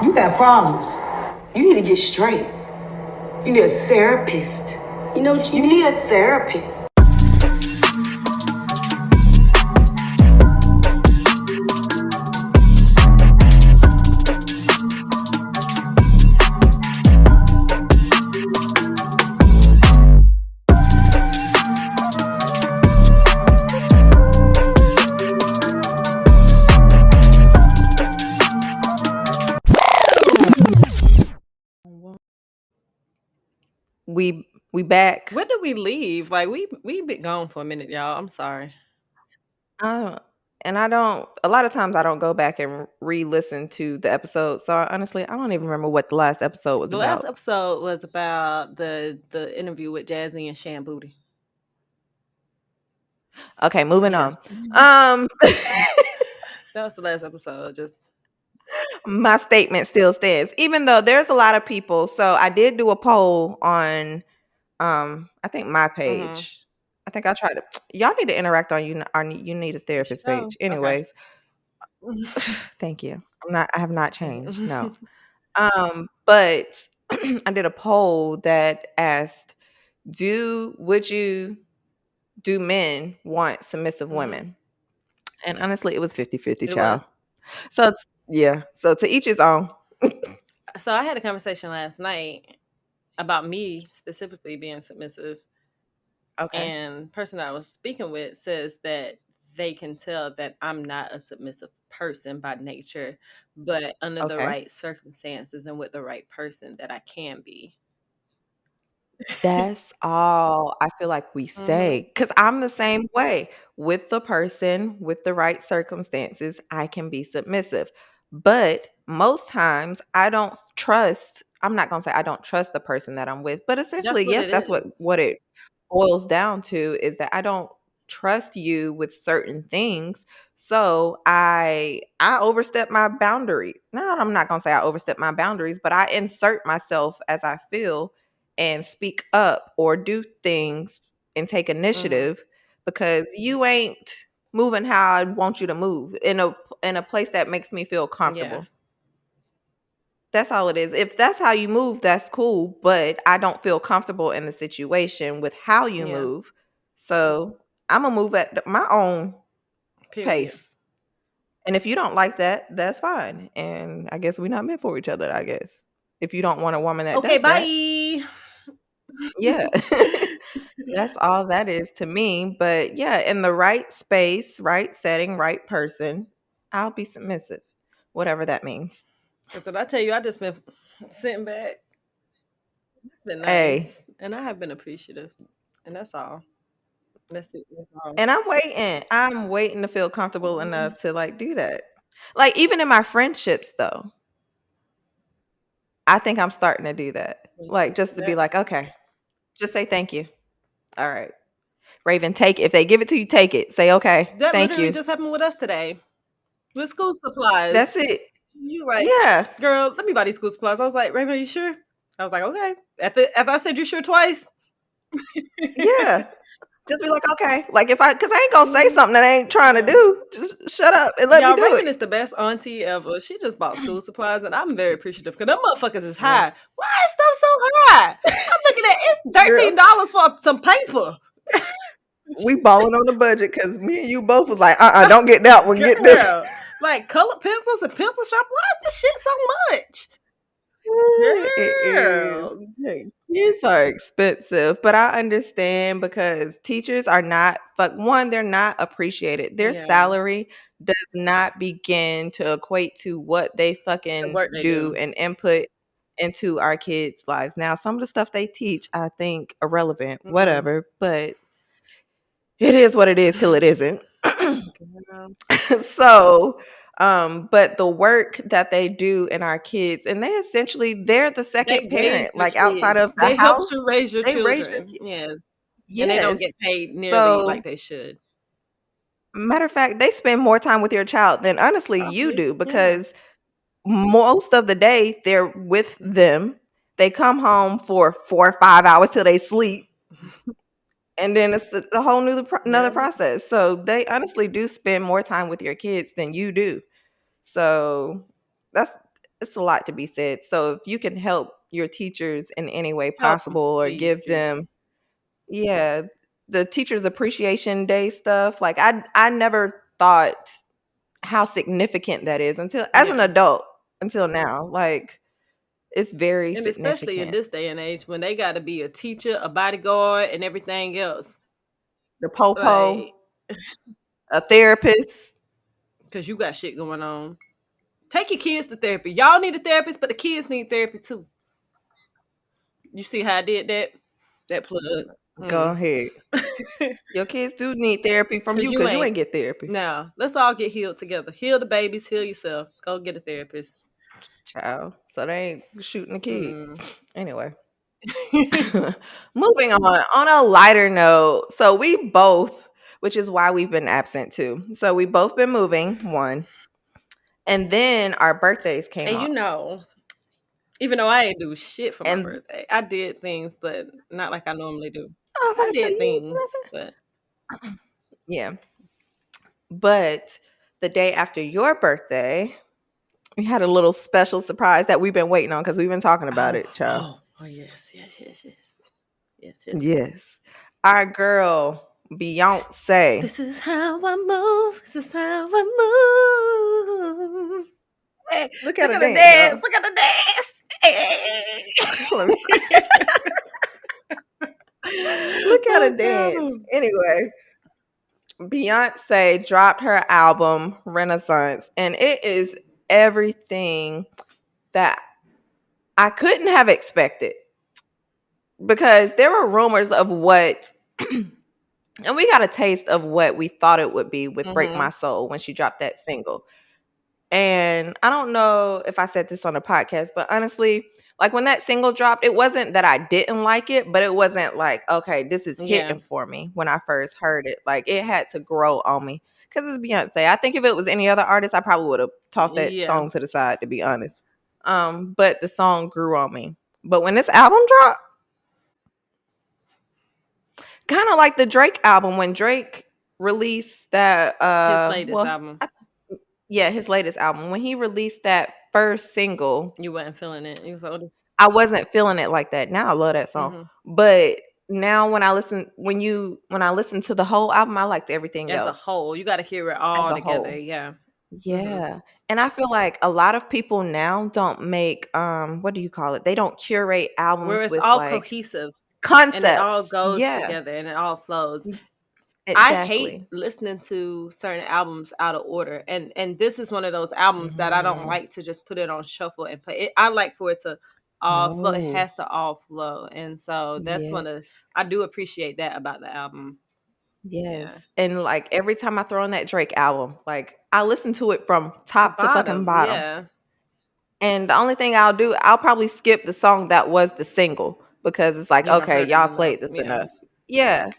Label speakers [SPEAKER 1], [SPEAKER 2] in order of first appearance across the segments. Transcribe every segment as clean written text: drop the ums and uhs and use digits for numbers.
[SPEAKER 1] You got problems. You need to get straight. You need a therapist. You know what you need? A therapist.
[SPEAKER 2] We back.
[SPEAKER 3] When did we leave? Like we been gone for a minute, y'all. I'm sorry.
[SPEAKER 2] And I don't. A lot of times I don't go back and re-listen to the episode. So honestly, I don't even remember what the last episode was
[SPEAKER 3] The last
[SPEAKER 2] about.
[SPEAKER 3] episode was about the interview with Jazzy and Shan Booty.
[SPEAKER 2] Okay, moving
[SPEAKER 3] Yeah.
[SPEAKER 2] on.
[SPEAKER 3] That was the last episode. Just
[SPEAKER 2] My statement still stands, even though there's a lot of people. So I did do a poll on, I think my page. I think I tried to. Y'all need to interact on you need a
[SPEAKER 3] for
[SPEAKER 2] therapist
[SPEAKER 3] sure.
[SPEAKER 2] page.
[SPEAKER 3] Okay.
[SPEAKER 2] Anyways, thank you. I have not changed. No. But I did a poll that asked, would you do men want submissive women? And honestly, it was 50-50,
[SPEAKER 3] It
[SPEAKER 2] child.
[SPEAKER 3] was.
[SPEAKER 2] So yeah. So to each his own.
[SPEAKER 3] So I had a conversation last night about me specifically being submissive,
[SPEAKER 2] Okay.
[SPEAKER 3] and the person I was speaking with says that they can tell that I'm not a submissive person by nature, but under the
[SPEAKER 2] Okay.
[SPEAKER 3] right circumstances and with the right person that I can be.
[SPEAKER 2] That's all I feel like we
[SPEAKER 3] Mm-hmm.
[SPEAKER 2] say. Because I'm the same way. With the person, with the right circumstances, I can be submissive. But most times I don't trust, I'm not gonna say I don't trust the person that I'm with, but
[SPEAKER 3] That's
[SPEAKER 2] essentially,
[SPEAKER 3] what
[SPEAKER 2] yes,
[SPEAKER 3] it
[SPEAKER 2] that's
[SPEAKER 3] is.
[SPEAKER 2] what it boils down to, is that I don't trust you with certain things. So I overstep my boundary. No, I'm not gonna say I overstep my boundaries, but I insert myself as I feel and speak up or do things and take
[SPEAKER 3] Mm-hmm.
[SPEAKER 2] initiative, because you ain't moving how I want you to move in a place that makes me feel
[SPEAKER 3] Yeah.
[SPEAKER 2] comfortable. That's all it is. If that's how you move, that's cool, but I don't feel comfortable in the situation with how you
[SPEAKER 3] Yeah.
[SPEAKER 2] move. So, I'm gonna move at my own
[SPEAKER 3] Period.
[SPEAKER 2] pace. And if you don't like that, that's fine. And I guess we're not meant for each other, I guess. If you don't want a woman that
[SPEAKER 3] Okay,
[SPEAKER 2] does that,
[SPEAKER 3] bye.
[SPEAKER 2] yeah. That's all that is to me. But yeah, in the right space, right setting, right person, I'll be submissive, whatever that means.
[SPEAKER 3] Because what I tell you, I just been sitting back. It's been
[SPEAKER 2] Hey,
[SPEAKER 3] nice. And I have been appreciative. And that's all. That's it. That's all.
[SPEAKER 2] and I'm waiting. I'm waiting to feel comfortable
[SPEAKER 3] Mhm.
[SPEAKER 2] enough to like do that. Like even in my friendships though, I think I'm starting to do that.
[SPEAKER 3] When it
[SPEAKER 2] Like
[SPEAKER 3] comes to
[SPEAKER 2] just to be
[SPEAKER 3] that.
[SPEAKER 2] like, okay, just say thank you. All right. Raven, take it. If they give it to you, take it. Say okay,
[SPEAKER 3] That
[SPEAKER 2] thank
[SPEAKER 3] literally
[SPEAKER 2] you.
[SPEAKER 3] just happened with us today. With school supplies.
[SPEAKER 2] That's it.
[SPEAKER 3] You like,
[SPEAKER 2] Yeah.
[SPEAKER 3] girl, let me buy these school supplies. I was like, Raven, are you sure? I was like, okay. After I said you sure twice.
[SPEAKER 2] Yeah. Just be like, okay. Like if cause I ain't gonna say
[SPEAKER 3] Mhm.
[SPEAKER 2] something that I ain't trying to
[SPEAKER 3] Yeah.
[SPEAKER 2] do. Just shut up and let me
[SPEAKER 3] Y'all,
[SPEAKER 2] do
[SPEAKER 3] Raven
[SPEAKER 2] it.
[SPEAKER 3] is the best auntie ever. She just bought school supplies, and I'm very appreciative because them motherfuckers is
[SPEAKER 2] Yeah.
[SPEAKER 3] high. Why is stuff so high? I'm looking at it's
[SPEAKER 2] Girl,
[SPEAKER 3] $13 for some paper.
[SPEAKER 2] we balling on the budget because me and you both was like, don't get that one, get this.
[SPEAKER 3] Girl, like colored pencils and pencil sharp. Why is this shit so much?
[SPEAKER 2] It is.
[SPEAKER 3] Girl.
[SPEAKER 2] Hey, kids are expensive, but I understand because teachers are not one, they're not appreciated. Their
[SPEAKER 3] Yeah,
[SPEAKER 2] salary does not begin to equate to what they
[SPEAKER 3] the
[SPEAKER 2] fucking
[SPEAKER 3] work they
[SPEAKER 2] do
[SPEAKER 3] do.
[SPEAKER 2] and input into our kids' lives. Now, some of the stuff they teach, I think irrelevant,
[SPEAKER 3] Mm.
[SPEAKER 2] whatever, but it is what it is till it isn't.
[SPEAKER 3] Girl.
[SPEAKER 2] So, but the work that they do in our kids, and they're the second
[SPEAKER 3] They raise
[SPEAKER 2] parent,
[SPEAKER 3] your
[SPEAKER 2] like outside of
[SPEAKER 3] kids.
[SPEAKER 2] the
[SPEAKER 3] They help
[SPEAKER 2] house,
[SPEAKER 3] you raise your
[SPEAKER 2] they raise your
[SPEAKER 3] children.
[SPEAKER 2] kids.
[SPEAKER 3] Yeah, and they don't
[SPEAKER 2] Yes.
[SPEAKER 3] get paid nearly like
[SPEAKER 2] So,
[SPEAKER 3] they should.
[SPEAKER 2] matter of fact, they spend more time with your child than honestly you
[SPEAKER 3] Probably.
[SPEAKER 2] do,
[SPEAKER 3] Yeah.
[SPEAKER 2] because most of the day they're with them. They come home for 4 or 5 hours till they sleep, and then it's a whole new another
[SPEAKER 3] Yeah.
[SPEAKER 2] process. So they honestly do spend more time with your kids than you do. So that's it's a lot to be said. So if you can help your teachers in any way
[SPEAKER 3] Help 'em,
[SPEAKER 2] possible or
[SPEAKER 3] please,
[SPEAKER 2] give
[SPEAKER 3] Jesus.
[SPEAKER 2] them, yeah, the Teachers Appreciation Day stuff, like I never thought how significant that is until as an
[SPEAKER 3] Yeah.
[SPEAKER 2] adult until now. Like it's very
[SPEAKER 3] And especially in
[SPEAKER 2] significant.
[SPEAKER 3] this day and age when they got to be a teacher, a bodyguard, and everything else.
[SPEAKER 2] The popo,
[SPEAKER 3] Like,
[SPEAKER 2] a therapist.
[SPEAKER 3] because you got shit going on. Take your kids to therapy. Y'all need a therapist, but the kids need therapy too. You see how I did that? That plug.
[SPEAKER 2] Go ahead. Your kids do need therapy from
[SPEAKER 3] Because
[SPEAKER 2] you
[SPEAKER 3] you
[SPEAKER 2] because you
[SPEAKER 3] ain't.
[SPEAKER 2] ain't get therapy.
[SPEAKER 3] Now, let's all get healed together. Heal the babies, heal yourself. Go get a therapist.
[SPEAKER 2] Child. So they ain't shooting the kids.
[SPEAKER 3] Mm.
[SPEAKER 2] Anyway. Moving on a lighter note. So we both, which is why we've been absent too. So we both been moving, one. And then our birthdays came
[SPEAKER 3] And
[SPEAKER 2] up.
[SPEAKER 3] even though I ain't do shit for my
[SPEAKER 2] And
[SPEAKER 3] birthday, I did things, but not like I normally do.
[SPEAKER 2] I'm
[SPEAKER 3] I
[SPEAKER 2] about to say
[SPEAKER 3] did
[SPEAKER 2] you
[SPEAKER 3] things, but
[SPEAKER 2] yeah. But the day after your birthday, we had a little special surprise that we've been waiting on because we've been talking about it, child.
[SPEAKER 3] oh yes, yes.
[SPEAKER 2] Yes. Our girl, Beyonce.
[SPEAKER 3] This is how I move. This is how I move. Hey,
[SPEAKER 2] Look at
[SPEAKER 3] look
[SPEAKER 2] her
[SPEAKER 3] at the
[SPEAKER 2] dance,
[SPEAKER 3] dance.
[SPEAKER 2] y'all.
[SPEAKER 3] Look at the dance. Hey.
[SPEAKER 2] Let me look at her
[SPEAKER 3] Oh
[SPEAKER 2] dance.
[SPEAKER 3] God.
[SPEAKER 2] Anyway, Beyonce dropped her album Renaissance, and it is everything that I couldn't have expected because there were rumors of what, and we got a taste of what we thought it would be with Break My
[SPEAKER 3] Mm-hmm.
[SPEAKER 2] Soul when she dropped that single. And I don't know if I said this on a podcast, but honestly, like when that single dropped, it wasn't that I didn't like it, but it wasn't like, okay, this is
[SPEAKER 3] Yeah.
[SPEAKER 2] hitting for me when I first heard it. Like it had to grow on me because it's Beyonce. I think if it was any other artist, I probably would have tossed that
[SPEAKER 3] Yeah.
[SPEAKER 2] song to the side, to be honest. But the song grew on me. But when this album dropped, kind of like the Drake album, when Drake released that,
[SPEAKER 3] His latest album.
[SPEAKER 2] yeah, his latest album, when he released that first single,
[SPEAKER 3] You wasn't feeling it. You was like, oh, this.
[SPEAKER 2] I wasn't feeling it like that. Now I love that song.
[SPEAKER 3] Mm-hmm.
[SPEAKER 2] But now when I listen to the whole album, I liked everything
[SPEAKER 3] As a
[SPEAKER 2] else
[SPEAKER 3] whole, you got to hear it
[SPEAKER 2] as
[SPEAKER 3] all
[SPEAKER 2] a
[SPEAKER 3] together.
[SPEAKER 2] whole.
[SPEAKER 3] Yeah. Mm-hmm.
[SPEAKER 2] Yeah. And I feel like a lot of people now don't make what do you call it? They don't curate
[SPEAKER 3] Where
[SPEAKER 2] albums
[SPEAKER 3] it's
[SPEAKER 2] with
[SPEAKER 3] all
[SPEAKER 2] like
[SPEAKER 3] cohesive and it all
[SPEAKER 2] concepts.
[SPEAKER 3] goes
[SPEAKER 2] Yeah.
[SPEAKER 3] together and it all flows. I hate
[SPEAKER 2] Exactly.
[SPEAKER 3] listening to certain albums out of order, and this is one of those albums that I don't
[SPEAKER 2] Mm,
[SPEAKER 3] like to just put it on shuffle and play. I like for it to all flow. It
[SPEAKER 2] no.
[SPEAKER 3] has to all flow, and so that's
[SPEAKER 2] Yeah.
[SPEAKER 3] one of I do appreciate that about the album.
[SPEAKER 2] Yes.
[SPEAKER 3] Yeah,
[SPEAKER 2] And like every time I throw on that Drake album, like I listen to it from top to fucking
[SPEAKER 3] bottom,
[SPEAKER 2] bottom.
[SPEAKER 3] yeah.
[SPEAKER 2] And the only thing I'll do, I'll probably skip the song that was the single because it's like,
[SPEAKER 3] You don't
[SPEAKER 2] okay,
[SPEAKER 3] heard it
[SPEAKER 2] y'all
[SPEAKER 3] enough.
[SPEAKER 2] played this
[SPEAKER 3] Yeah.
[SPEAKER 2] enough. Yeah.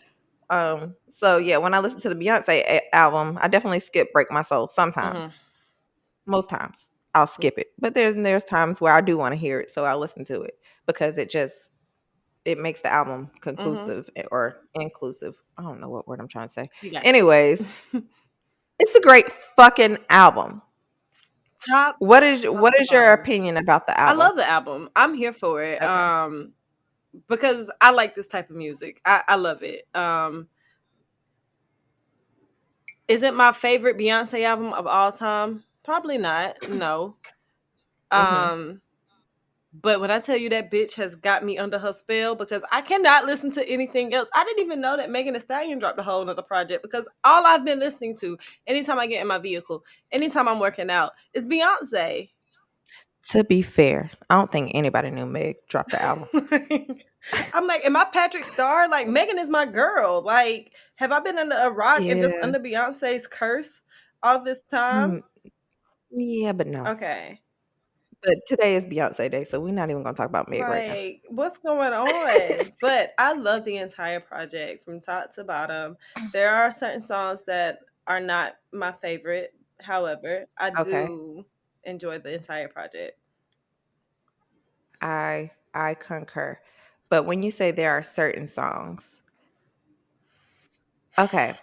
[SPEAKER 2] So yeah, when I listen to the Beyonce album, I definitely skip Break My Soul sometimes.
[SPEAKER 3] Mm-hmm.
[SPEAKER 2] Most times I'll skip it. But there's times where I do want to hear it, so I'll listen to it because it makes the album
[SPEAKER 3] Mm-hmm.
[SPEAKER 2] conclusive or inclusive. I don't know what word I'm trying to say.
[SPEAKER 3] You got
[SPEAKER 2] Anyways, it's a great fucking album.
[SPEAKER 3] top
[SPEAKER 2] What
[SPEAKER 3] to
[SPEAKER 2] is your
[SPEAKER 3] bottom.
[SPEAKER 2] opinion about the
[SPEAKER 3] I
[SPEAKER 2] album?
[SPEAKER 3] love the album. I'm here for it.
[SPEAKER 2] Okay.
[SPEAKER 3] Because I like this type of music. I love it. Is it my favorite Beyonce album of all time? Probably not. No.
[SPEAKER 2] Mhm.
[SPEAKER 3] Um, but when I tell you that bitch has got me under her spell because I cannot listen to anything else. I didn't even know that Megan Thee Stallion dropped a whole nother project because all I've been listening to anytime I get in my vehicle, anytime I'm working out, is Beyonce.
[SPEAKER 2] To be fair, I don't think anybody knew Meg dropped the album.
[SPEAKER 3] I'm like, am I Patrick Starr? Like, Megan is my girl. Like, have I been under a rock and just
[SPEAKER 2] Yeah.
[SPEAKER 3] under Beyonce's curse all this time?
[SPEAKER 2] Mm, yeah, but no.
[SPEAKER 3] Okay.
[SPEAKER 2] But today is Beyonce Day, so we're not even gonna talk about Meg right now.
[SPEAKER 3] Like, what's going on? But I love the entire project from top to bottom. There are certain songs that are not my favorite. However, I
[SPEAKER 2] Okay.
[SPEAKER 3] do enjoy the entire project.
[SPEAKER 2] I concur. But when you say there are certain songs, okay,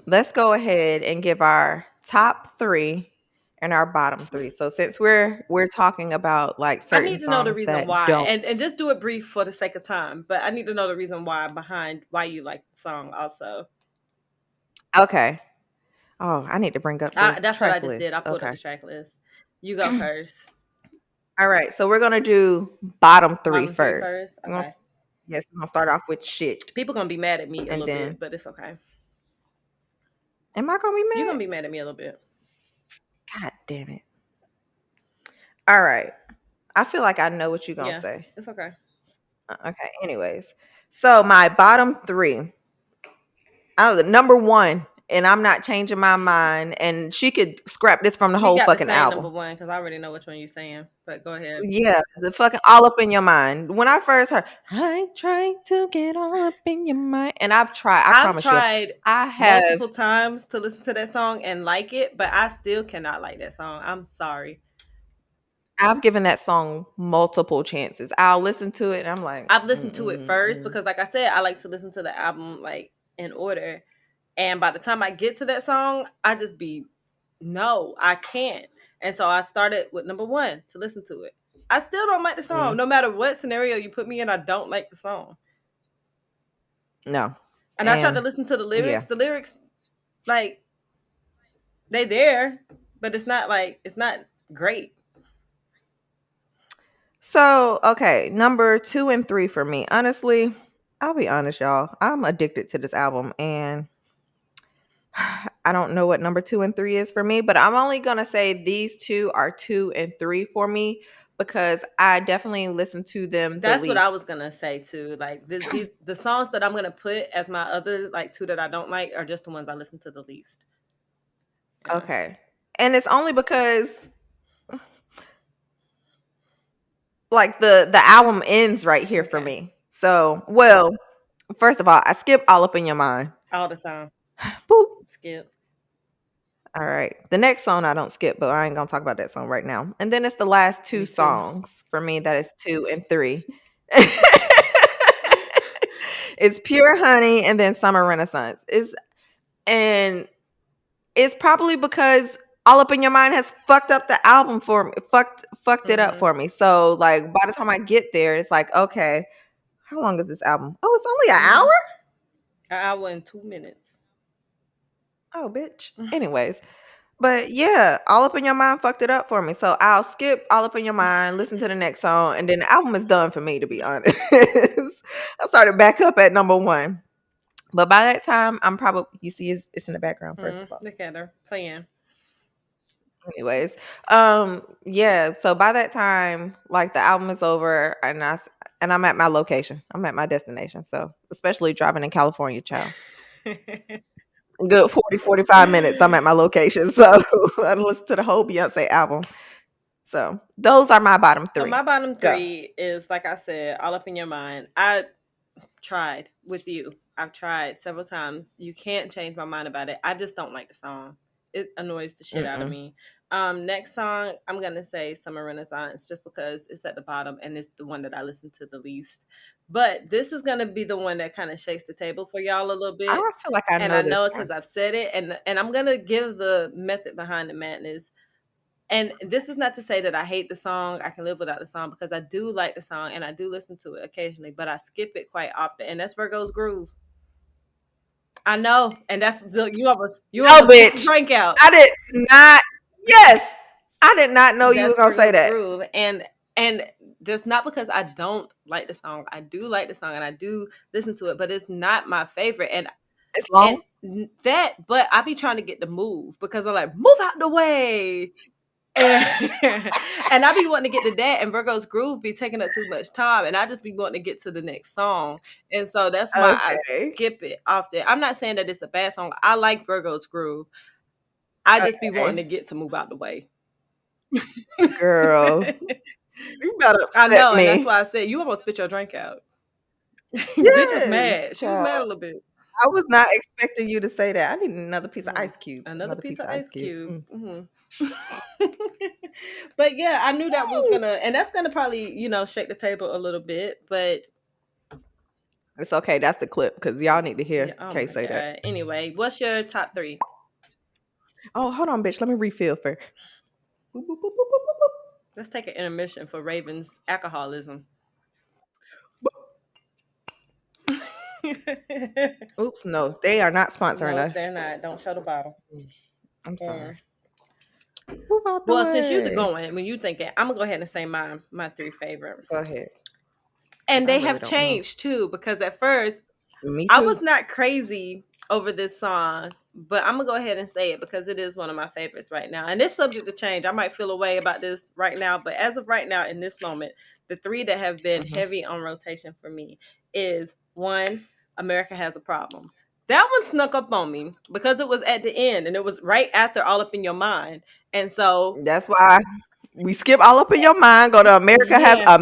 [SPEAKER 2] let's go ahead and give our top 3 and our bottom three. So since we're talking about like
[SPEAKER 3] I
[SPEAKER 2] certain
[SPEAKER 3] need to know the
[SPEAKER 2] songs
[SPEAKER 3] reason
[SPEAKER 2] that
[SPEAKER 3] why,
[SPEAKER 2] don't.
[SPEAKER 3] and just do it brief for the sake of time. But I need to know the reason why behind why you like the song. Also,
[SPEAKER 2] Okay. Oh, I need to bring up the
[SPEAKER 3] that's what I
[SPEAKER 2] track
[SPEAKER 3] just did. I
[SPEAKER 2] list.
[SPEAKER 3] pulled up
[SPEAKER 2] Okay.
[SPEAKER 3] the track list. You go first.
[SPEAKER 2] All right. So we're gonna do bottom three
[SPEAKER 3] Bottom three
[SPEAKER 2] first.
[SPEAKER 3] first. Okay.
[SPEAKER 2] Yes, we're gonna start off with shit,
[SPEAKER 3] People gonna be mad at me a
[SPEAKER 2] and
[SPEAKER 3] little
[SPEAKER 2] then
[SPEAKER 3] bit, but it's okay.
[SPEAKER 2] am I gonna be
[SPEAKER 3] You're
[SPEAKER 2] mad?
[SPEAKER 3] gonna be mad at me a little bit.
[SPEAKER 2] God damn it! All right. I feel like I know what you're gonna
[SPEAKER 3] Yeah,
[SPEAKER 2] say.
[SPEAKER 3] it's okay.
[SPEAKER 2] Okay. Anyways, so my bottom three. Number one, and I'm not changing my mind. And she could scrap this from the
[SPEAKER 3] We
[SPEAKER 2] whole
[SPEAKER 3] got the
[SPEAKER 2] fucking
[SPEAKER 3] same number
[SPEAKER 2] album.
[SPEAKER 3] one because I already know which one you're saying. But go ahead.
[SPEAKER 2] Yeah, the fucking all up in your mind. When I first heard, I trying to get all up in your mind, and I've tried. I
[SPEAKER 3] I've
[SPEAKER 2] promise you,
[SPEAKER 3] tried
[SPEAKER 2] I have.
[SPEAKER 3] multiple times to listen to that song and like it, but I still cannot like that song. I'm sorry.
[SPEAKER 2] I've given that song multiple chances. I'll listen to it, and I'm like,
[SPEAKER 3] I've listened to it first because, like I said, I like to listen to the album like in order. And by the time I get to that song, I just be, no, I can't. And so I started with number one to listen to it. I still don't like the song. No matter what scenario you put me in, I don't like the song.
[SPEAKER 2] no.
[SPEAKER 3] And I tried to listen to the lyrics.
[SPEAKER 2] Yeah.
[SPEAKER 3] The lyrics, like, they there, but it's not great.
[SPEAKER 2] So, okay, number 2 and 3 for me. Honestly, I'll be honest, y'all. I'm addicted to this album, and I don't know what number 2 and 3 is for me, but I'm only gonna say these two are 2 and 3 for me because I definitely listen to them the
[SPEAKER 3] That's what I
[SPEAKER 2] least.
[SPEAKER 3] was gonna say too. Like the songs that I'm gonna put as my other like two that I don't like are just the ones I listen to the least. Yeah.
[SPEAKER 2] Okay. And it's only because like the album ends right here for
[SPEAKER 3] Okay.
[SPEAKER 2] me. So, well, first of all, I skip all up in your mind.
[SPEAKER 3] All the time.
[SPEAKER 2] Boop.
[SPEAKER 3] Skip.
[SPEAKER 2] All right. The next song I don't skip, but I ain't gonna talk about that song right now. And then it's the last two
[SPEAKER 3] Me too.
[SPEAKER 2] songs for me that is 2 and 3. It's Pure Honey and then Summer Renaissance. It's probably because All Up in Your Mind has fucked up the album for me. Fucked it up for me. So like by the time I get there, it's like, okay, how long is this album? Oh, it's only an hour?
[SPEAKER 3] An hour and 2 minutes.
[SPEAKER 2] Oh, bitch. Anyways. But yeah, All Up in Your Mind fucked it up for me. So I'll skip All Up in Your Mind, listen to the next song, and then the album is done for me, to be honest. I started back up at number 1. But by that time, I'm probably, you see, it's in the background, first of all.
[SPEAKER 3] Look at her playing.
[SPEAKER 2] Anyways, yeah. So by that time, like the album is over, and I'm at my location. I'm at my destination. So especially driving in California, child. Good 45 minutes. I'm at my location. So I listened to the whole Beyonce album. So those are my bottom 3.
[SPEAKER 3] So my bottom
[SPEAKER 2] Go.
[SPEAKER 3] 3 is, like I said, All Up in Your Mind. I tried with you. I've tried several times. You can't change my mind about it. I just don't like the song. It annoys the shit out of me. Next song, I'm gonna say Summer Renaissance, just because it's at the bottom and it's the one that I listen to the least. But this is gonna be the one that kind of shakes the table for y'all a little
[SPEAKER 2] I
[SPEAKER 3] bit.
[SPEAKER 2] feel like I
[SPEAKER 3] And
[SPEAKER 2] know
[SPEAKER 3] I
[SPEAKER 2] this
[SPEAKER 3] know it
[SPEAKER 2] one.
[SPEAKER 3] because I've said it, and I'm gonna give the method behind the madness. And this is not to say that I hate the song. I can live without the song because I do like the song and I do listen to it occasionally, but I skip it quite often. And that's Virgo's Groove. I know, and that's you almost
[SPEAKER 2] No,
[SPEAKER 3] spit your
[SPEAKER 2] bitch.
[SPEAKER 3] drink out.
[SPEAKER 2] I did not. Yes, I did not know you were
[SPEAKER 3] That's
[SPEAKER 2] gonna say
[SPEAKER 3] Virgo's
[SPEAKER 2] that.
[SPEAKER 3] Groove, and that's not because I don't like the song. I do like the song and I do listen to it, but it's not my favorite. And
[SPEAKER 2] It's long.
[SPEAKER 3] but I be trying to get the move because I'm like, move out the way. And I be wanting to get to that, and Virgo's Groove be taking up too much time, and I just be wanting to get to the next song, and so that's why I
[SPEAKER 2] Okay.
[SPEAKER 3] skip it often. I'm not saying that it's a bad song. I like Virgo's Groove. I just be wanting to get to move out the way.
[SPEAKER 2] Girl, you better
[SPEAKER 3] I
[SPEAKER 2] upset
[SPEAKER 3] know, and that's
[SPEAKER 2] me.
[SPEAKER 3] why I said you almost spit your drink out. Bitch was
[SPEAKER 2] Yes,
[SPEAKER 3] mad. She was mad a
[SPEAKER 2] child.
[SPEAKER 3] little bit.
[SPEAKER 2] I was not expecting you to say that. I need another piece of ice cube.
[SPEAKER 3] Another piece of ice cube.
[SPEAKER 2] Mm.
[SPEAKER 3] But yeah, I knew that was gonna, and that's gonna probably shake the table a little bit. But
[SPEAKER 2] It's okay. That's the clip because y'all need to hear
[SPEAKER 3] oh
[SPEAKER 2] Kay
[SPEAKER 3] my
[SPEAKER 2] say that.
[SPEAKER 3] god. Anyway, what's your top 3?
[SPEAKER 2] Oh, hold on, bitch. Let me refill first.
[SPEAKER 3] Boop, boop, boop, boop, boop, boop, boop. Let's take an intermission for Raven's alcoholism.
[SPEAKER 2] Oops, no, they are not sponsoring
[SPEAKER 3] No,
[SPEAKER 2] us.
[SPEAKER 3] they're not. Don't show the bottle.
[SPEAKER 2] I'm sorry.
[SPEAKER 3] Mm.
[SPEAKER 2] Move out the
[SPEAKER 3] Well, since you
[SPEAKER 2] way.
[SPEAKER 3] going, when you thinking, I'm gonna go ahead and say my three favorite.
[SPEAKER 2] Go ahead.
[SPEAKER 3] And
[SPEAKER 2] I
[SPEAKER 3] they
[SPEAKER 2] really
[SPEAKER 3] have
[SPEAKER 2] don't know.
[SPEAKER 3] changed too, because at first
[SPEAKER 2] Me
[SPEAKER 3] I
[SPEAKER 2] too.
[SPEAKER 3] was not crazy over this song, but I'm gonna go ahead and say it because it is one of my favorites right now. And it's subject to change. I might feel a way about this right now, but as of right now, in this moment, the three that have been heavy on rotation for me is one, America Has a Problem. That one snuck up on me because it was at the end and it was right after All Up in Your Mind. And so
[SPEAKER 2] That's why we skip All Up in Your Mind. Go to America Has
[SPEAKER 3] yeah,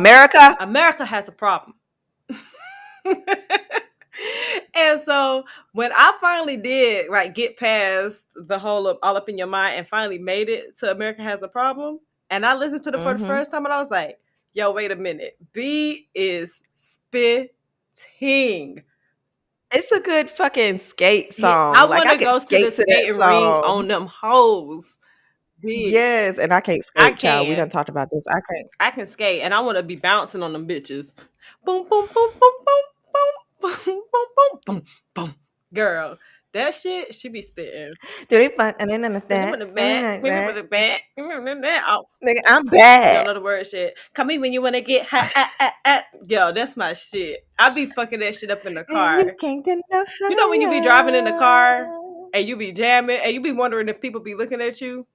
[SPEAKER 3] America Has a Problem. And so when I finally did like get past the whole of All Up in Your Mind and finally made it to America Has a Problem, and I listened to it for the first time, and I was like, yo, wait a minute. B is spitting.
[SPEAKER 2] It's a good fucking skate
[SPEAKER 3] Yeah,
[SPEAKER 2] song.
[SPEAKER 3] I
[SPEAKER 2] Like
[SPEAKER 3] want
[SPEAKER 2] I
[SPEAKER 3] to
[SPEAKER 2] could
[SPEAKER 3] go to the
[SPEAKER 2] skate to that
[SPEAKER 3] skating ring
[SPEAKER 2] song.
[SPEAKER 3] on them hoes. Bitch.
[SPEAKER 2] Yes, and I can't
[SPEAKER 3] I
[SPEAKER 2] skate, child. We done
[SPEAKER 3] can.
[SPEAKER 2] talked about this. I can't.
[SPEAKER 3] I can skate, and I want to be bouncing on them bitches. Boom, boom, boom, boom, boom, boom, boom, boom, boom, boom, boom. Girl, that shit, she be spitting.
[SPEAKER 2] Do they fun? And then
[SPEAKER 3] Hit me with the bat. Hit me with the bat. Oh,
[SPEAKER 2] Nigga, I'm
[SPEAKER 3] you
[SPEAKER 2] bad.
[SPEAKER 3] don't know the word shit. Come in when you want to get hot. Yo, that's my shit. I be fucking that shit up in the
[SPEAKER 2] And you
[SPEAKER 3] car.
[SPEAKER 2] can't deny.
[SPEAKER 3] You know when you be driving in the car and you be jamming and you be wondering if people be looking at you?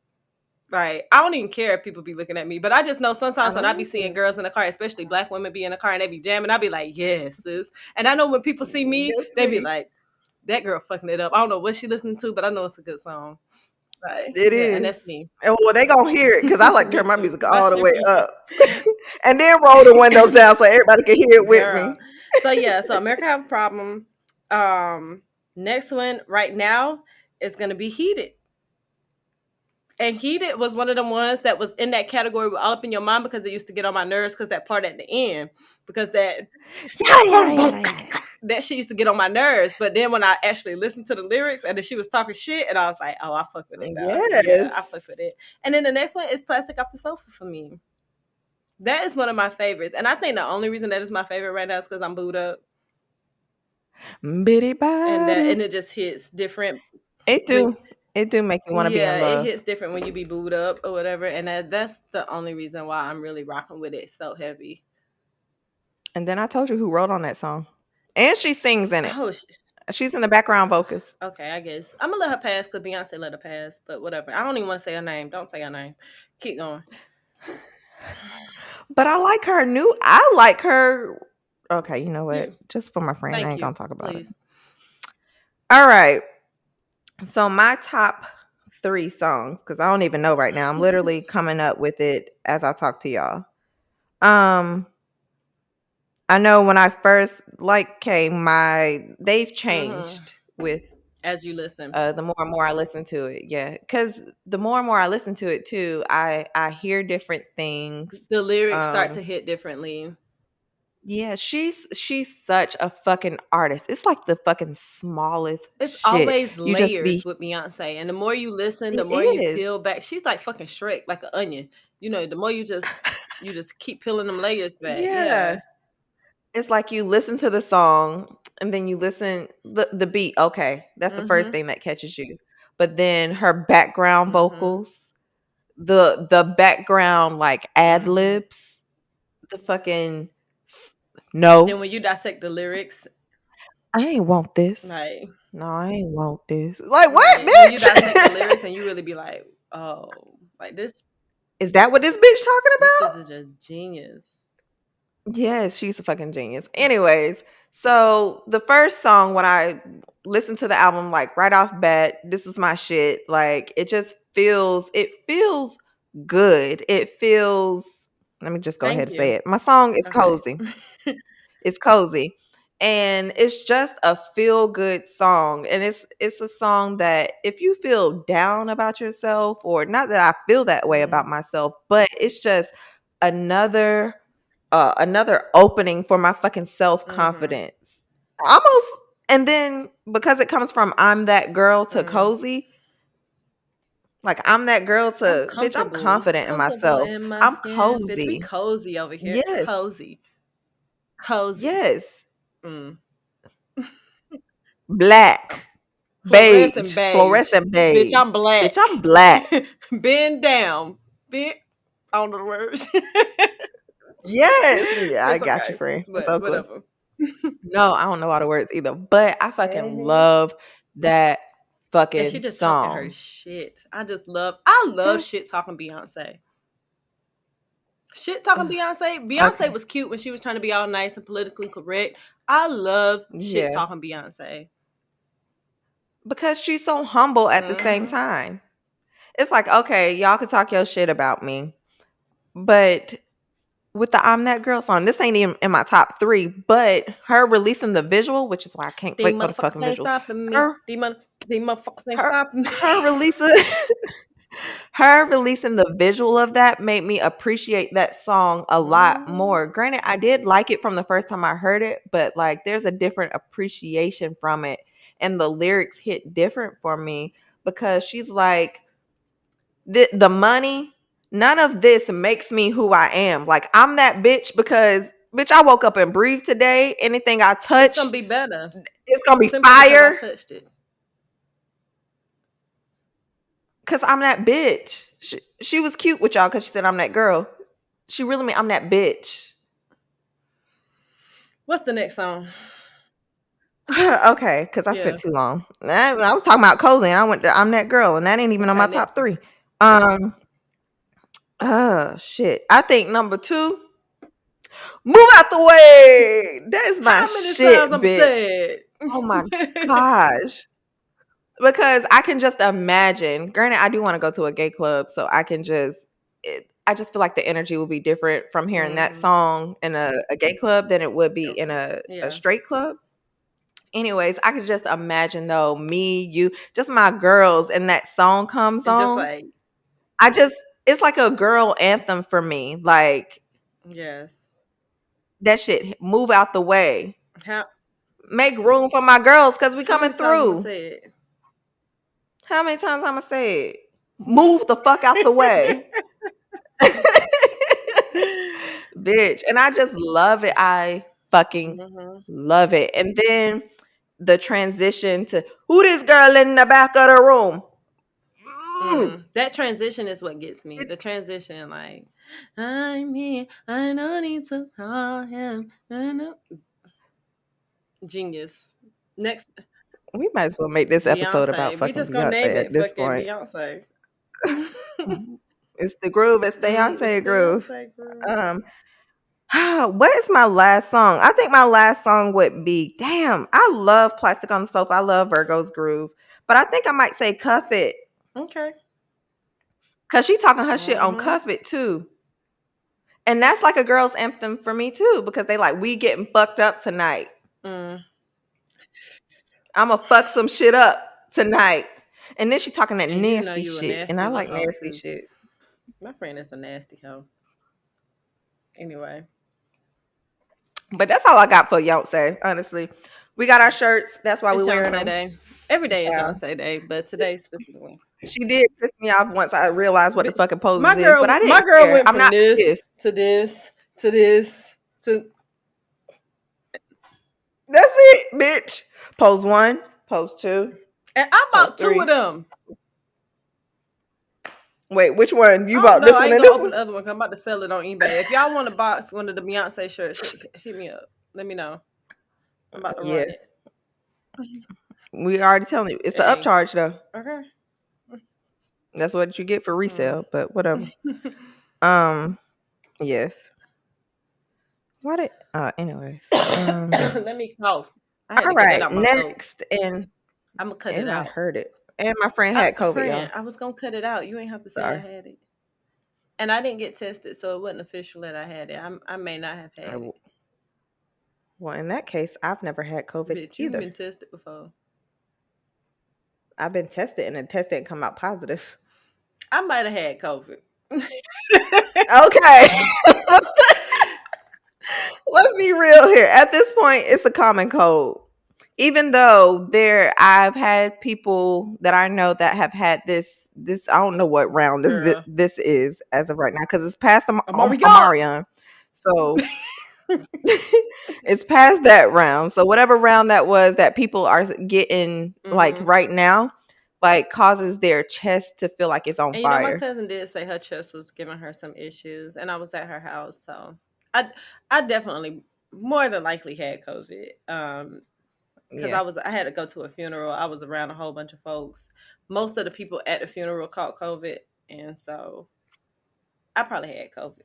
[SPEAKER 3] Like, I don't even care if people be looking at me, but I just know sometimes when I be seeing girls in the car, especially black women be in the car and they be jamming, I be like, yes, sis. And I know when people see me,
[SPEAKER 2] That's
[SPEAKER 3] they be
[SPEAKER 2] me.
[SPEAKER 3] like, that girl fucking it up. I don't know what she listening to, but I know it's a good song. Like,
[SPEAKER 2] It
[SPEAKER 3] yeah, and
[SPEAKER 2] is.
[SPEAKER 3] that's me.
[SPEAKER 2] And well, they gonna hear it because I like to turn my
[SPEAKER 3] too.
[SPEAKER 2] music all the way up, and then roll the windows down so everybody can hear it with me.
[SPEAKER 3] So yeah, so America Have a Problem. Next one right now is gonna be Heated. And Heated was one of them ones that was in that category with All Up in Your Mind because it used to get on my nerves because that part at the end. Because that that shit used to get on my nerves. But then when I actually listened to the lyrics and then she was talking shit and I was like, oh, I fuck with it now. Yeah, I fuck with it. And then the next one is Plastic Off the Sofa for me. That is one of my favorites. And I think the only reason that is my favorite right now is because I'm booed up.
[SPEAKER 2] Bitty body.
[SPEAKER 3] And it just hits different.
[SPEAKER 2] It do. It do make you want to be in love.
[SPEAKER 3] It hits different when you be booed up or whatever. And that's the only reason why I'm really rocking with it so heavy.
[SPEAKER 2] And then I told you who wrote on that song. And she sings in it.
[SPEAKER 3] Oh,
[SPEAKER 2] she's in the background vocals.
[SPEAKER 3] Okay, I guess. I'm going to let her pass because Beyonce let her pass. But whatever. I don't even want to say her name. Don't say her name. Keep going.
[SPEAKER 2] But I like her new. I like her. Okay, you know what? Just for my friend, I ain't going to talk about it. All right. So my top 3 songs, because I don't even know right now. I'm literally coming up with it as I talk to y'all. I know when I first came, they've changed with
[SPEAKER 3] as you listen.
[SPEAKER 2] The more and more I listen to it, yeah, because the more and more I listen to it too, I hear different things.
[SPEAKER 3] The lyrics start to hit differently.
[SPEAKER 2] Yeah, she's such a fucking artist. It's like the fucking smallest
[SPEAKER 3] It's
[SPEAKER 2] shit.
[SPEAKER 3] always layers with Beyonce. And the more you listen, the more you peel back. She's like fucking Shrek, like an onion. You know, the more you just keep peeling them layers back. Yeah.
[SPEAKER 2] It's like you listen to the song and then you listen the beat. Okay, that's the first thing that catches you. But then her background vocals, the background like ad libs, the fucking no.
[SPEAKER 3] Then when you dissect the lyrics,
[SPEAKER 2] I ain't want this.
[SPEAKER 3] Like,
[SPEAKER 2] no, I ain't want this. Like what, bitch?
[SPEAKER 3] When you dissect the lyrics and you really be like, oh, like this.
[SPEAKER 2] Is that what this bitch talking about?
[SPEAKER 3] This is a genius.
[SPEAKER 2] Yes, she's a fucking genius. Anyways, so the first song when I listened to the album, like right off bat, this is my shit. Like it feels good. It feels, let me just go ahead and say it. My song is cozy. It's cozy. And it's just a feel good song. And it's a song that if you feel down about yourself, or not that I feel that way about myself, but it's just another opening for my fucking self-confidence. Almost. And then because it comes from I'm That Girl to Cozy, Like I'm that girl
[SPEAKER 3] I'm
[SPEAKER 2] to bitch, I'm
[SPEAKER 3] comfortable.
[SPEAKER 2] confident in
[SPEAKER 3] Comfortable
[SPEAKER 2] myself.
[SPEAKER 3] in my
[SPEAKER 2] I'm
[SPEAKER 3] skin. Bitch, we
[SPEAKER 2] cozy.
[SPEAKER 3] cozy over here.
[SPEAKER 2] Yes.
[SPEAKER 3] Cozy. Cozy.
[SPEAKER 2] Yes.
[SPEAKER 3] Mm.
[SPEAKER 2] Black.
[SPEAKER 3] Fluorescent
[SPEAKER 2] Beige.
[SPEAKER 3] beige.
[SPEAKER 2] Fluorescent
[SPEAKER 3] Bitch,
[SPEAKER 2] beige.
[SPEAKER 3] I'm black.
[SPEAKER 2] Bitch, I'm black.
[SPEAKER 3] Bend down. Bend. I don't know the words.
[SPEAKER 2] Yes. Yeah, I
[SPEAKER 3] It's
[SPEAKER 2] got you,
[SPEAKER 3] okay.
[SPEAKER 2] friend. It's
[SPEAKER 3] But
[SPEAKER 2] okay.
[SPEAKER 3] whatever.
[SPEAKER 2] No, I don't know all the words either. But I fucking
[SPEAKER 3] Mhm.
[SPEAKER 2] love that
[SPEAKER 3] And she
[SPEAKER 2] fucking
[SPEAKER 3] just talking her
[SPEAKER 2] song.
[SPEAKER 3] shit. I love
[SPEAKER 2] That's
[SPEAKER 3] shit talking Beyonce. Shit talking Beyonce. Beyonce
[SPEAKER 2] okay.
[SPEAKER 3] was cute when she was trying to be all nice and politically correct. I love shit
[SPEAKER 2] Yeah.
[SPEAKER 3] talking Beyonce.
[SPEAKER 2] Because she's so humble at the same
[SPEAKER 3] Mhm.
[SPEAKER 2] time. It's like, okay, y'all can talk your shit about me. But with the I'm That Girl song, this ain't even in my top 3, but her releasing the visual, which is why I can't
[SPEAKER 3] These
[SPEAKER 2] wait for the
[SPEAKER 3] motherfuckers
[SPEAKER 2] fucking
[SPEAKER 3] ain't
[SPEAKER 2] visuals.
[SPEAKER 3] stopping me.
[SPEAKER 2] Her
[SPEAKER 3] These motherfuckers ain't
[SPEAKER 2] her
[SPEAKER 3] stopping me.
[SPEAKER 2] her releasing her releasing the visual of that made me appreciate that song a lot more. Granted, I did like it from the first time I heard it, but like there's a different appreciation from it, and the lyrics hit different for me because she's like the money, none of this makes me who I am. Like I'm that bitch because bitch, I woke up and breathed today. Anything I
[SPEAKER 3] It's
[SPEAKER 2] touch,
[SPEAKER 3] gonna be better
[SPEAKER 2] it's gonna be
[SPEAKER 3] simply because I
[SPEAKER 2] fire.
[SPEAKER 3] touched it.
[SPEAKER 2] Cause I'm that bitch. She was cute with y'all because she said I'm that girl. She really mean I'm that bitch.
[SPEAKER 3] What's the next song?
[SPEAKER 2] Okay, because I spent
[SPEAKER 3] Yeah.
[SPEAKER 2] too long. I was talking about cozy. And I went to I'm that girl, and that ain't even on my
[SPEAKER 3] Okay.
[SPEAKER 2] top 3. Um. Shit. I think number 2. Move out the way. That is my
[SPEAKER 3] How many times
[SPEAKER 2] shit,
[SPEAKER 3] I'm
[SPEAKER 2] bitch.
[SPEAKER 3] sad?
[SPEAKER 2] Oh my gosh. Because I can just imagine. Granted, I do want to go to a gay club, so I can just. I just feel like the energy will be different from hearing that song in a gay club than it would be in a
[SPEAKER 3] Yeah.
[SPEAKER 2] straight club. Anyways, I could just imagine though, me, you, just my girls, and that song comes
[SPEAKER 3] And just
[SPEAKER 2] on.
[SPEAKER 3] like,
[SPEAKER 2] It's like a girl anthem for me. Like
[SPEAKER 3] yes.
[SPEAKER 2] that shit, move out the way.
[SPEAKER 3] How
[SPEAKER 2] Make room for my girls because we
[SPEAKER 3] how
[SPEAKER 2] coming
[SPEAKER 3] many times I'm gonna
[SPEAKER 2] through.
[SPEAKER 3] say it?
[SPEAKER 2] How many times I'm gonna say it? Move the fuck out the way. Bitch. And I just love it. I fucking
[SPEAKER 3] Mhm.
[SPEAKER 2] love it. And then the transition to who this girl in the back of the room?
[SPEAKER 3] That transition is what gets me. The transition, like, I'm here, I don't need to call him. I know. Genius. Next,
[SPEAKER 2] We might as well make this episode about
[SPEAKER 3] Beyonce. We
[SPEAKER 2] fucking
[SPEAKER 3] just gonna
[SPEAKER 2] Beyonce
[SPEAKER 3] name
[SPEAKER 2] at
[SPEAKER 3] it
[SPEAKER 2] this
[SPEAKER 3] fucking
[SPEAKER 2] point.
[SPEAKER 3] Beyonce.
[SPEAKER 2] It's the groove. It's the
[SPEAKER 3] It's
[SPEAKER 2] Beyonce groove.
[SPEAKER 3] Beyonce girl.
[SPEAKER 2] Um, what is my last song? I think my last song would be damn. I love Plastic on the Sofa. I love Virgo's groove, but I think I might say Cuff It
[SPEAKER 3] Okay.
[SPEAKER 2] because she talking her shit on
[SPEAKER 3] Mm-hmm.
[SPEAKER 2] Cuff It too, and that's like a girl's anthem for me too because they like we getting fucked up tonight.
[SPEAKER 3] Mm.
[SPEAKER 2] I'm gonna fuck some shit up tonight, and then she talking that
[SPEAKER 3] And you know
[SPEAKER 2] nasty
[SPEAKER 3] you a
[SPEAKER 2] shit, and
[SPEAKER 3] nasty
[SPEAKER 2] I
[SPEAKER 3] little
[SPEAKER 2] like
[SPEAKER 3] hoe
[SPEAKER 2] nasty
[SPEAKER 3] too.
[SPEAKER 2] shit.
[SPEAKER 3] My friend is a nasty hoe. Anyway.
[SPEAKER 2] But that's all I got for Beyonce. Honestly, we got our shirts. That's why we
[SPEAKER 3] It's
[SPEAKER 2] wearing
[SPEAKER 3] Beyonce
[SPEAKER 2] them.
[SPEAKER 3] Day. Every day is
[SPEAKER 2] Yeah.
[SPEAKER 3] Beyonce Day, but today specifically.
[SPEAKER 2] She did piss me off once I realized what the fucking poses
[SPEAKER 3] My
[SPEAKER 2] is, but I
[SPEAKER 3] my
[SPEAKER 2] didn't
[SPEAKER 3] girl
[SPEAKER 2] care.
[SPEAKER 3] went
[SPEAKER 2] I'm
[SPEAKER 3] from
[SPEAKER 2] not
[SPEAKER 3] this
[SPEAKER 2] pissed.
[SPEAKER 3] to this to this to
[SPEAKER 2] That's it, bitch. Pose 1, pose 2,
[SPEAKER 3] and I
[SPEAKER 2] pose
[SPEAKER 3] bought 2 of
[SPEAKER 2] 3.
[SPEAKER 3] them.
[SPEAKER 2] Wait, which one? You
[SPEAKER 3] I don't
[SPEAKER 2] bought
[SPEAKER 3] know.
[SPEAKER 2] this
[SPEAKER 3] I
[SPEAKER 2] one
[SPEAKER 3] ain't
[SPEAKER 2] and
[SPEAKER 3] gonna
[SPEAKER 2] this
[SPEAKER 3] open
[SPEAKER 2] one?
[SPEAKER 3] the other one 'cause I'm about to sell it on eBay. If y'all want to box one of the Beyonce shirts, hit me up. Let me know. I'm about to
[SPEAKER 2] Yeah.
[SPEAKER 3] run it.
[SPEAKER 2] We already telling you. It's an
[SPEAKER 3] Hey.
[SPEAKER 2] upcharge though.
[SPEAKER 3] Okay.
[SPEAKER 2] That's what you get for
[SPEAKER 3] Mm.
[SPEAKER 2] resale, but whatever. Um, yes. What it anyways.
[SPEAKER 3] Let me cough. I had
[SPEAKER 2] All
[SPEAKER 3] to get that
[SPEAKER 2] right.
[SPEAKER 3] out my throat.
[SPEAKER 2] Next and
[SPEAKER 3] I'm gonna cut it
[SPEAKER 2] ew, I
[SPEAKER 3] out.
[SPEAKER 2] heard it. And my friend had COVID, y'all.
[SPEAKER 3] Friend, I was gonna cut it out. You ain't have to say I
[SPEAKER 2] Sorry.
[SPEAKER 3] had it. And I didn't get tested, so it wasn't official that I had it. I may not have had it.
[SPEAKER 2] Well, in that case, I've never had COVID
[SPEAKER 3] Bitch, you've
[SPEAKER 2] either.
[SPEAKER 3] been tested before.
[SPEAKER 2] I've been tested and the test didn't come out positive.
[SPEAKER 3] I might have had COVID.
[SPEAKER 2] Okay. let's, let's be real here. At this point, it's a common cold. even though I've had people that I know that have had this I don't know what round
[SPEAKER 3] Girl.
[SPEAKER 2] this is as of right now because it's past
[SPEAKER 3] Mario.
[SPEAKER 2] Omarion. So it's past that round. So whatever round that was that people are getting like
[SPEAKER 3] Mm-hmm.
[SPEAKER 2] right now, like causes their chest to feel like it's on
[SPEAKER 3] And you know, my
[SPEAKER 2] fire.
[SPEAKER 3] cousin did say her chest was giving her some issues, and I was at her house, so I I definitely more than likely had COVID. Because
[SPEAKER 2] Yeah.
[SPEAKER 3] I had to go to a funeral. I was around a whole bunch of folks. Most of the people at the funeral caught COVID, and so I probably had COVID.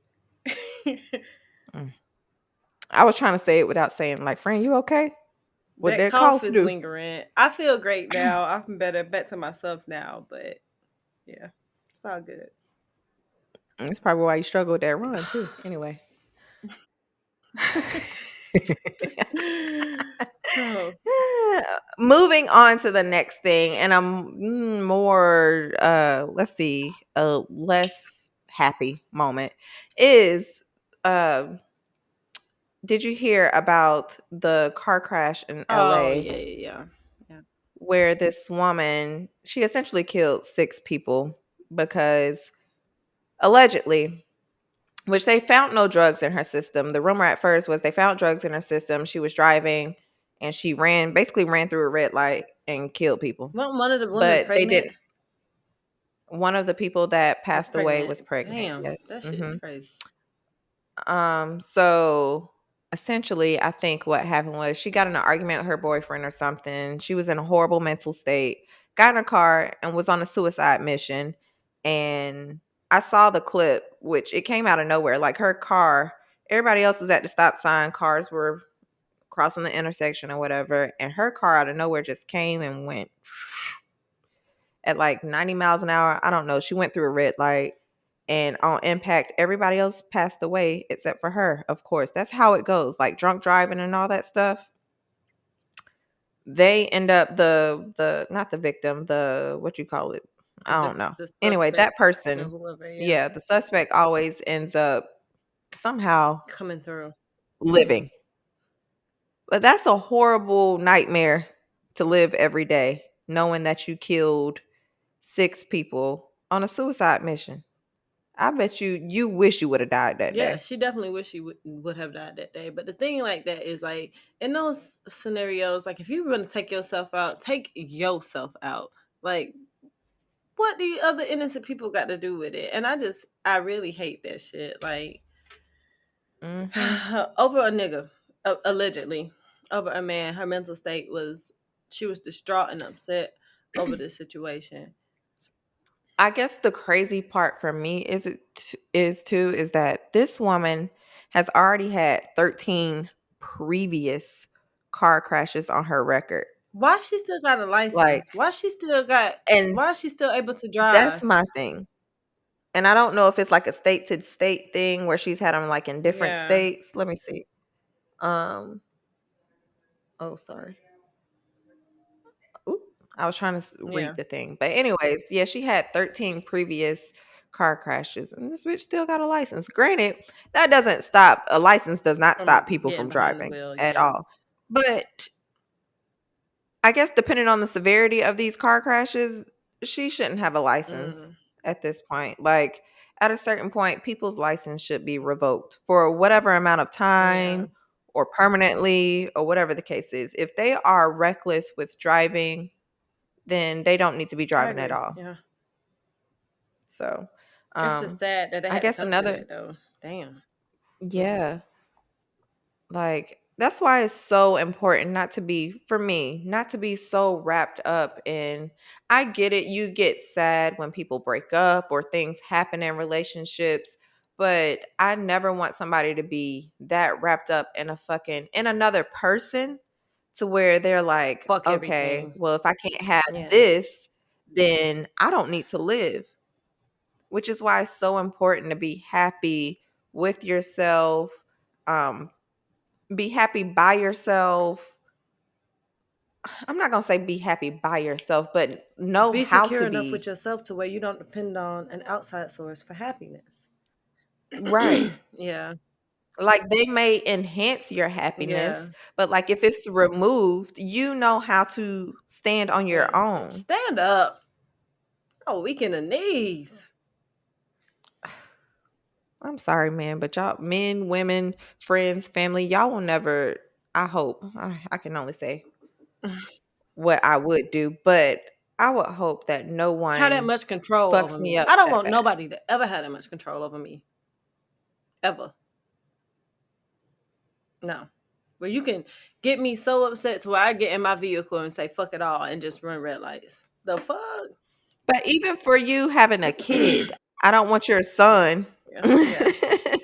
[SPEAKER 2] Mm. I was trying to say it without saying like, friend, you okay? What
[SPEAKER 3] That
[SPEAKER 2] that
[SPEAKER 3] cough
[SPEAKER 2] cough
[SPEAKER 3] is
[SPEAKER 2] do?
[SPEAKER 3] lingering. I feel great now. I'm better back to myself now, but yeah, it's all good.
[SPEAKER 2] That's probably why you struggle with that run too. Anyway.
[SPEAKER 3] Oh,
[SPEAKER 2] Moving on to the next thing, and I'm more let's see, a less happy moment is uh did you hear about the car crash in
[SPEAKER 3] oh
[SPEAKER 2] LA
[SPEAKER 3] yeah, yeah, yeah, yeah.
[SPEAKER 2] where this woman, she essentially killed 6 people because allegedly, which they found no drugs in her system. The rumor at first was they found drugs in her system. She was driving and she basically ran through a red light and killed people.
[SPEAKER 3] Wasn't one of the women
[SPEAKER 2] But they
[SPEAKER 3] pregnant?
[SPEAKER 2] didn't. One of the people that
[SPEAKER 3] Was
[SPEAKER 2] passed away was
[SPEAKER 3] pregnant.
[SPEAKER 2] pregnant.
[SPEAKER 3] Damn,
[SPEAKER 2] Yes.
[SPEAKER 3] that shit is crazy.
[SPEAKER 2] So essentially, I think what happened was she got in an argument with her boyfriend or something. She was in a horrible mental state, got in a car and was on a suicide mission. And I saw the clip, which it came out of nowhere. Like her car, everybody else was at the stop sign, cars were crossing the intersection or whatever, and her car out of nowhere just came and went at like 90 miles an hour. I don't know. She went through a red light and on impact, everybody else passed away except for her. Of course, that's how it goes. Like drunk driving and all that stuff. They end up the not the victim, the what you call it. I don't know.
[SPEAKER 3] The
[SPEAKER 2] Anyway,
[SPEAKER 3] suspect
[SPEAKER 2] that
[SPEAKER 3] or
[SPEAKER 2] person,
[SPEAKER 3] whoever, yeah,
[SPEAKER 2] yeah, the suspect always ends up somehow
[SPEAKER 3] coming through.
[SPEAKER 2] living. But that's a horrible nightmare to live every day, knowing that you killed 6 people on a suicide mission. I bet you wish you would have died that
[SPEAKER 3] Yeah,
[SPEAKER 2] day.
[SPEAKER 3] she definitely wish she would have died that day. But the thing like that is like in those scenarios, like if you're gonna take yourself out, take yourself out. Like, what do you other innocent people got to do with it? And I really hate that shit. Like
[SPEAKER 2] Mhm.
[SPEAKER 3] over a nigga, allegedly over a man, her mental state was she was distraught and upset over this situation.
[SPEAKER 2] I guess the crazy part for me is that this woman has already had 13 previous car crashes on her record.
[SPEAKER 3] Why she still got a
[SPEAKER 2] Like,
[SPEAKER 3] license? Why she still got?
[SPEAKER 2] and
[SPEAKER 3] Why is she still able to
[SPEAKER 2] that's
[SPEAKER 3] drive?
[SPEAKER 2] my thing. And I don't know if it's like a state to state thing where she's had them like in different
[SPEAKER 3] Yeah,
[SPEAKER 2] states. Let me see. Um, oh, sorry. Oop, I was trying to read
[SPEAKER 3] yeah.
[SPEAKER 2] the thing. But anyways, yeah, she had 13 previous car crashes and this bitch still got a license. Granted, that doesn't stop a license does not stop
[SPEAKER 3] From
[SPEAKER 2] people
[SPEAKER 3] getting
[SPEAKER 2] from
[SPEAKER 3] behind the
[SPEAKER 2] driving
[SPEAKER 3] wheel,
[SPEAKER 2] at
[SPEAKER 3] yeah.
[SPEAKER 2] all. But I guess depending on the severity of these car crashes, she shouldn't have a license
[SPEAKER 3] Mm,
[SPEAKER 2] at this point. Like at a certain point, people's license should be revoked for whatever amount of
[SPEAKER 3] yeah,
[SPEAKER 2] time or permanently or whatever the case is. If they are reckless with driving, then they don't need to be
[SPEAKER 3] I
[SPEAKER 2] driving at
[SPEAKER 3] agree.
[SPEAKER 2] all.
[SPEAKER 3] Yeah,
[SPEAKER 2] So,
[SPEAKER 3] it's just sad that they
[SPEAKER 2] I
[SPEAKER 3] had to
[SPEAKER 2] guess
[SPEAKER 3] come to
[SPEAKER 2] another
[SPEAKER 3] that though. Damn. Mm.
[SPEAKER 2] yeah, like that's why it's so important not to be for me, not to be so wrapped up in I get it, you get sad when people break up or things happen in relationships, but I never want somebody to be that wrapped up in in another person to where they're like,
[SPEAKER 3] Fuck
[SPEAKER 2] okay,
[SPEAKER 3] everything.
[SPEAKER 2] well if I can't have
[SPEAKER 3] Yeah,
[SPEAKER 2] this, then I don't need to live. Which is why it's so important to be happy with yourself, um, be happy by yourself. I'm not gonna say be happy by yourself, but know
[SPEAKER 3] be
[SPEAKER 2] how
[SPEAKER 3] secure
[SPEAKER 2] to
[SPEAKER 3] enough with
[SPEAKER 2] be
[SPEAKER 3] yourself to where you don't depend on an outside source for happiness.
[SPEAKER 2] right.
[SPEAKER 3] Yeah,
[SPEAKER 2] Like, they may enhance your happiness,
[SPEAKER 3] Yeah.
[SPEAKER 2] but, like, if it's removed, you know how to stand on your
[SPEAKER 3] Man, bitch,
[SPEAKER 2] own.
[SPEAKER 3] stand up. Oh, weak in the knees.
[SPEAKER 2] I'm sorry, man, but y'all men, women, friends, family, y'all will never I hope. I can only say what I would do, but I would hope that no
[SPEAKER 3] Had that
[SPEAKER 2] one
[SPEAKER 3] much control over
[SPEAKER 2] fucks me
[SPEAKER 3] me.
[SPEAKER 2] up
[SPEAKER 3] I don't
[SPEAKER 2] that
[SPEAKER 3] want
[SPEAKER 2] bad.
[SPEAKER 3] nobody to ever have that much control over me. Ever. No. Where you can get me so upset to where I get in my vehicle and say fuck it all and just run red lights. The fuck?
[SPEAKER 2] But even for you having a kid, I don't want your
[SPEAKER 3] Yeah.
[SPEAKER 2] son
[SPEAKER 3] Yeah. Yeah.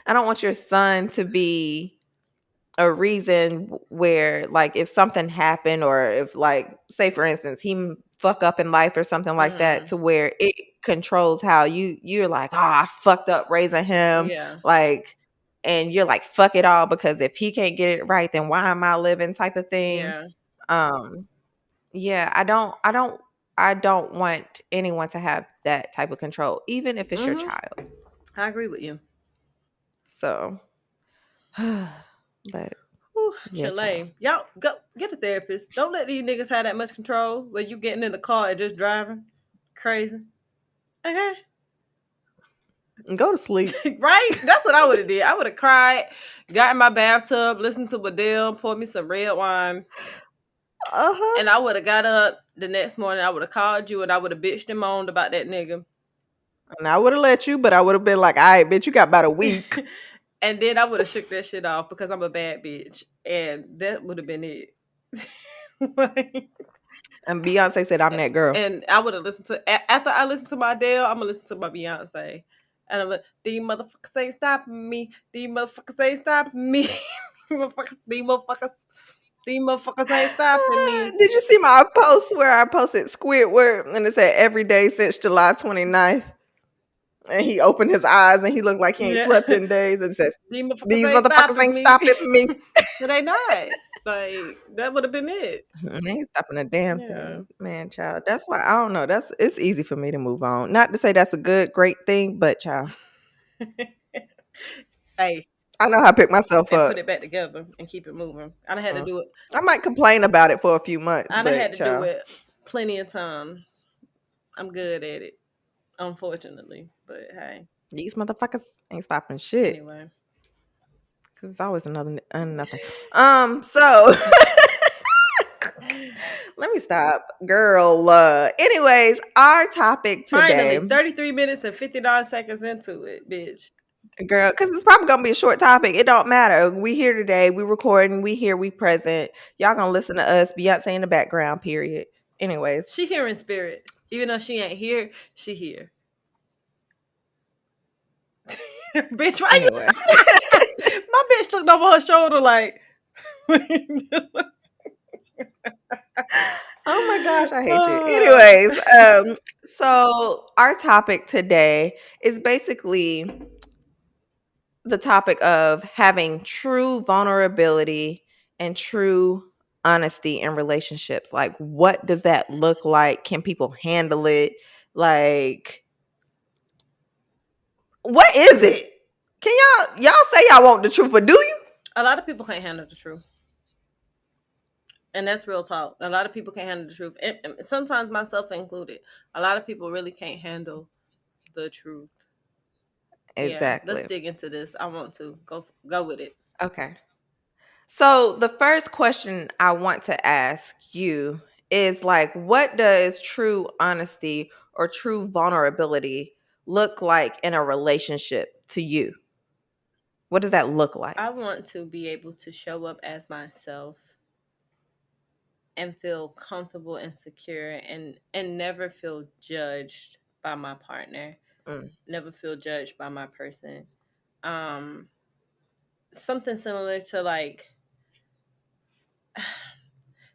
[SPEAKER 2] I don't want your son to be a reason where, like, if something happened or if, like, say for instance, fuck up in life or something like that,
[SPEAKER 3] Mm-hmm.
[SPEAKER 2] to where it controls how you're like, "Oh, I fucked up raising him,"
[SPEAKER 3] Yeah.
[SPEAKER 2] like, and you're like, "Fuck it all because if he can't get it right, then why am I living?" type of thing.
[SPEAKER 3] Yeah.
[SPEAKER 2] Um, yeah, I don't want anyone to have that type of control, even if it's your
[SPEAKER 3] Mm-hmm.
[SPEAKER 2] child.
[SPEAKER 3] I agree with you.
[SPEAKER 2] So, but
[SPEAKER 3] Whew,
[SPEAKER 2] yeah, child.
[SPEAKER 3] Chile. Y'all go get a therapist. Don't let these niggas have that much control where you getting in the car and just driving. Crazy. Okay.
[SPEAKER 2] Go to sleep.
[SPEAKER 3] Right? That's what I would have did. I would have cried, got in my bathtub, listened to Badell, poured me some red wine,
[SPEAKER 2] Uh-huh.
[SPEAKER 3] and I would have got up the next morning. I would have called you and I would have bitched and moaned about that nigga.
[SPEAKER 2] And I would have let you, but I would have been like, all right, bitch, you got about a week.
[SPEAKER 3] And then I would have shook that shit off because I'm a bad bitch. And that would have been it.
[SPEAKER 2] And Beyonce said, I'm that girl.
[SPEAKER 3] And I would have listened to after I listened to my Adele, I'm gonna listen to my Beyonce. And I'm like, these motherfuckers ain't stopping me. These motherfuckers ain't stopping me. These motherfuckers ain't stopping me.
[SPEAKER 2] Did you see my post where I posted Squidward and it said every day since July 29th? And he opened his eyes and he looked like he ain't
[SPEAKER 3] Yeah.
[SPEAKER 2] slept in days and says,
[SPEAKER 3] These motherfuckers
[SPEAKER 2] these
[SPEAKER 3] ain't
[SPEAKER 2] motherfuckers
[SPEAKER 3] stopping
[SPEAKER 2] ain't
[SPEAKER 3] me.
[SPEAKER 2] stopping me.
[SPEAKER 3] But they not. Like, that would have been it.
[SPEAKER 2] They ain't stopping a damn
[SPEAKER 3] Yeah.
[SPEAKER 2] thing. Man, child. That's why I don't know. It's easy for me to move on. Not to say that's a good, great thing, but child,
[SPEAKER 3] Hey,
[SPEAKER 2] I know how to pick myself
[SPEAKER 3] and put
[SPEAKER 2] up.
[SPEAKER 3] it back together and keep it moving. I done had to do it.
[SPEAKER 2] I might complain about it for a few months,
[SPEAKER 3] I done had
[SPEAKER 2] but
[SPEAKER 3] to do
[SPEAKER 2] child,
[SPEAKER 3] it plenty of times. I'm good at it, unfortunately. But hey,
[SPEAKER 2] these motherfuckers ain't stopping shit.
[SPEAKER 3] anyway.
[SPEAKER 2] Cause it's always another nothing. So let me stop, girl. Anyways, our topic today,
[SPEAKER 3] Finally, 33 minutes and 59 seconds into it, bitch.
[SPEAKER 2] girl, because it's probably gonna be a short topic. It don't matter. We here today. We recording. We here. We present. Y'all gonna listen to us. Beyonce in the background. Period. Anyways,
[SPEAKER 3] She here in spirit. Even though she ain't here, she here. Bitch, why you?
[SPEAKER 2] anyway.
[SPEAKER 3] My bitch looked over her shoulder like.
[SPEAKER 2] Oh my gosh, I hate you.
[SPEAKER 3] Uh,
[SPEAKER 2] Anyways, so our topic today is basically the topic of having true vulnerability and true honesty in relationships. Like, what does that look like? Can people handle it? Like, what is it? Can y'all say y'all want the truth, but do you?
[SPEAKER 3] a lot of people can't handle the truth. And that's real talk. A lot of people can't handle the truth. And sometimes myself included. A lot of people really can't handle the truth. Yeah, let's
[SPEAKER 2] Exactly.
[SPEAKER 3] dig into this. I want to go with it.
[SPEAKER 2] Okay. So the first question I want to ask you is like, what does true honesty or true vulnerability look like in a relationship to you? What does that look like?
[SPEAKER 3] I want to be able to show up as myself and feel comfortable and secure and never feel judged by my partner,
[SPEAKER 2] Mm,
[SPEAKER 3] never feel judged by my person. Um Something similar to like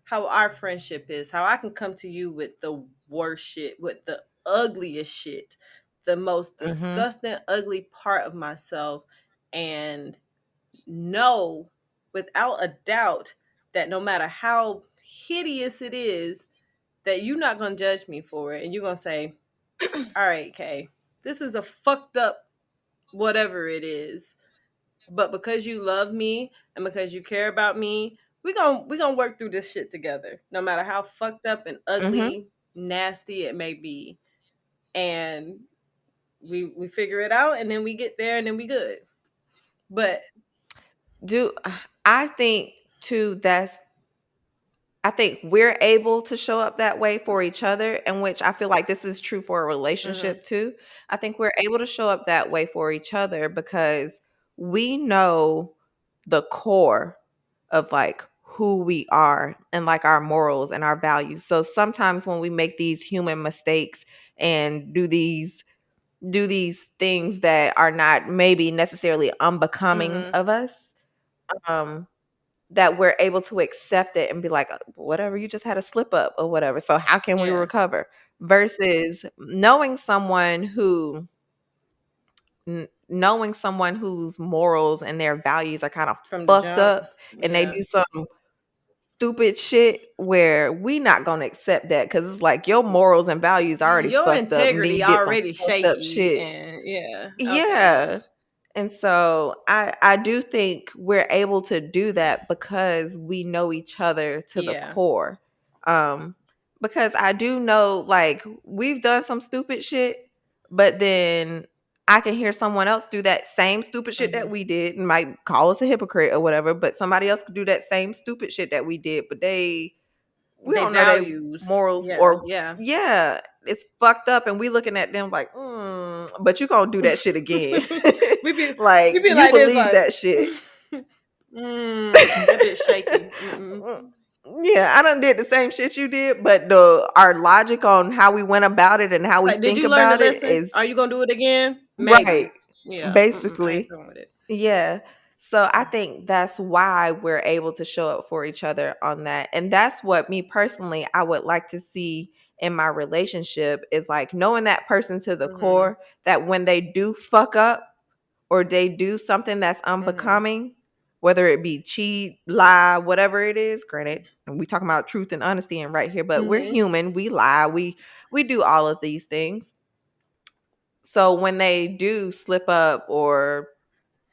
[SPEAKER 3] how our friendship is, how I can come to you with the worst shit, with the ugliest shit, the most
[SPEAKER 2] mhm.
[SPEAKER 3] disgusting, ugly part of myself, and know without a doubt that no matter how hideous it is, that you're not gonna judge me for it, and you're gonna say, "All right, Kay, this is a fucked up whatever it is, But because you love me and because you care about me, we gonna work through this shit together, no matter how fucked up and
[SPEAKER 2] Mm-hmm.
[SPEAKER 3] ugly, nasty it may be. And we figure it out, and then we get there, and then we good. But
[SPEAKER 2] Do I think too that's I think we're able to show up that way for each other, and which I feel like this is true for a
[SPEAKER 3] mhm,
[SPEAKER 2] relationship too. I think we're able to show up that way for each other because we know the core of like who we are and like our morals and our values. So sometimes when we make these human mistakes and do these things that are not maybe necessarily unbecoming
[SPEAKER 3] mhm,
[SPEAKER 2] of us, um that we're able to accept it and be like, whatever, you just had a slip up or whatever. So how can we
[SPEAKER 3] yeah,
[SPEAKER 2] recover? Versus knowing someone whose morals and their values are kind of
[SPEAKER 3] from the
[SPEAKER 2] fucked
[SPEAKER 3] jump,
[SPEAKER 2] up and they
[SPEAKER 3] yeah.
[SPEAKER 2] do some stupid shit where we not gonna accept that because it's like your morals and values already
[SPEAKER 3] Your
[SPEAKER 2] fucked up and then
[SPEAKER 3] integrity
[SPEAKER 2] you did some
[SPEAKER 3] already
[SPEAKER 2] fucked up
[SPEAKER 3] shaky,
[SPEAKER 2] shit.
[SPEAKER 3] and yeah, okay,
[SPEAKER 2] Yeah. And so I do think we're able to do that because we know each other to the
[SPEAKER 3] yeah,
[SPEAKER 2] core. Um because I do know like we've done some stupid shit, but then I can hear someone else do that same stupid shit that
[SPEAKER 3] mhm.
[SPEAKER 2] we did and might call us a hypocrite or whatever, but somebody else could do that same stupid shit that we did, but we
[SPEAKER 3] They
[SPEAKER 2] don't know their
[SPEAKER 3] values,
[SPEAKER 2] morals
[SPEAKER 3] yeah,
[SPEAKER 2] or
[SPEAKER 3] yeah.
[SPEAKER 2] yeah, it's fucked up and we looking at them like, but you gonna do that shit again.
[SPEAKER 3] we be
[SPEAKER 2] Like
[SPEAKER 3] we be
[SPEAKER 2] you
[SPEAKER 3] like this,
[SPEAKER 2] believe
[SPEAKER 3] like,
[SPEAKER 2] that shit.
[SPEAKER 3] that bitch shaky. Mm-mm.
[SPEAKER 2] Yeah, I done did the same shit you did, but the our logic on how we went about it and how we
[SPEAKER 3] Like, did
[SPEAKER 2] think
[SPEAKER 3] you learn the
[SPEAKER 2] about it
[SPEAKER 3] lesson?
[SPEAKER 2] is
[SPEAKER 3] Are you gonna do it again?
[SPEAKER 2] right.
[SPEAKER 3] Maybe. Yeah. I ain't
[SPEAKER 2] Basically.
[SPEAKER 3] doing with it.
[SPEAKER 2] Yeah. So I think that's why we're able to show up for each other on that. And that's what me personally I would like to see in my relationship is like knowing that person to the
[SPEAKER 3] Mhm.
[SPEAKER 2] core that when they do fuck up or they do something that's
[SPEAKER 3] Mhm.
[SPEAKER 2] unbecoming, whether it be cheat, lie, whatever it is, granted, and we talking about truth and honesty and right here, but we're
[SPEAKER 3] Mhm.
[SPEAKER 2] human, we lie, we do all of these things. So when they do slip up or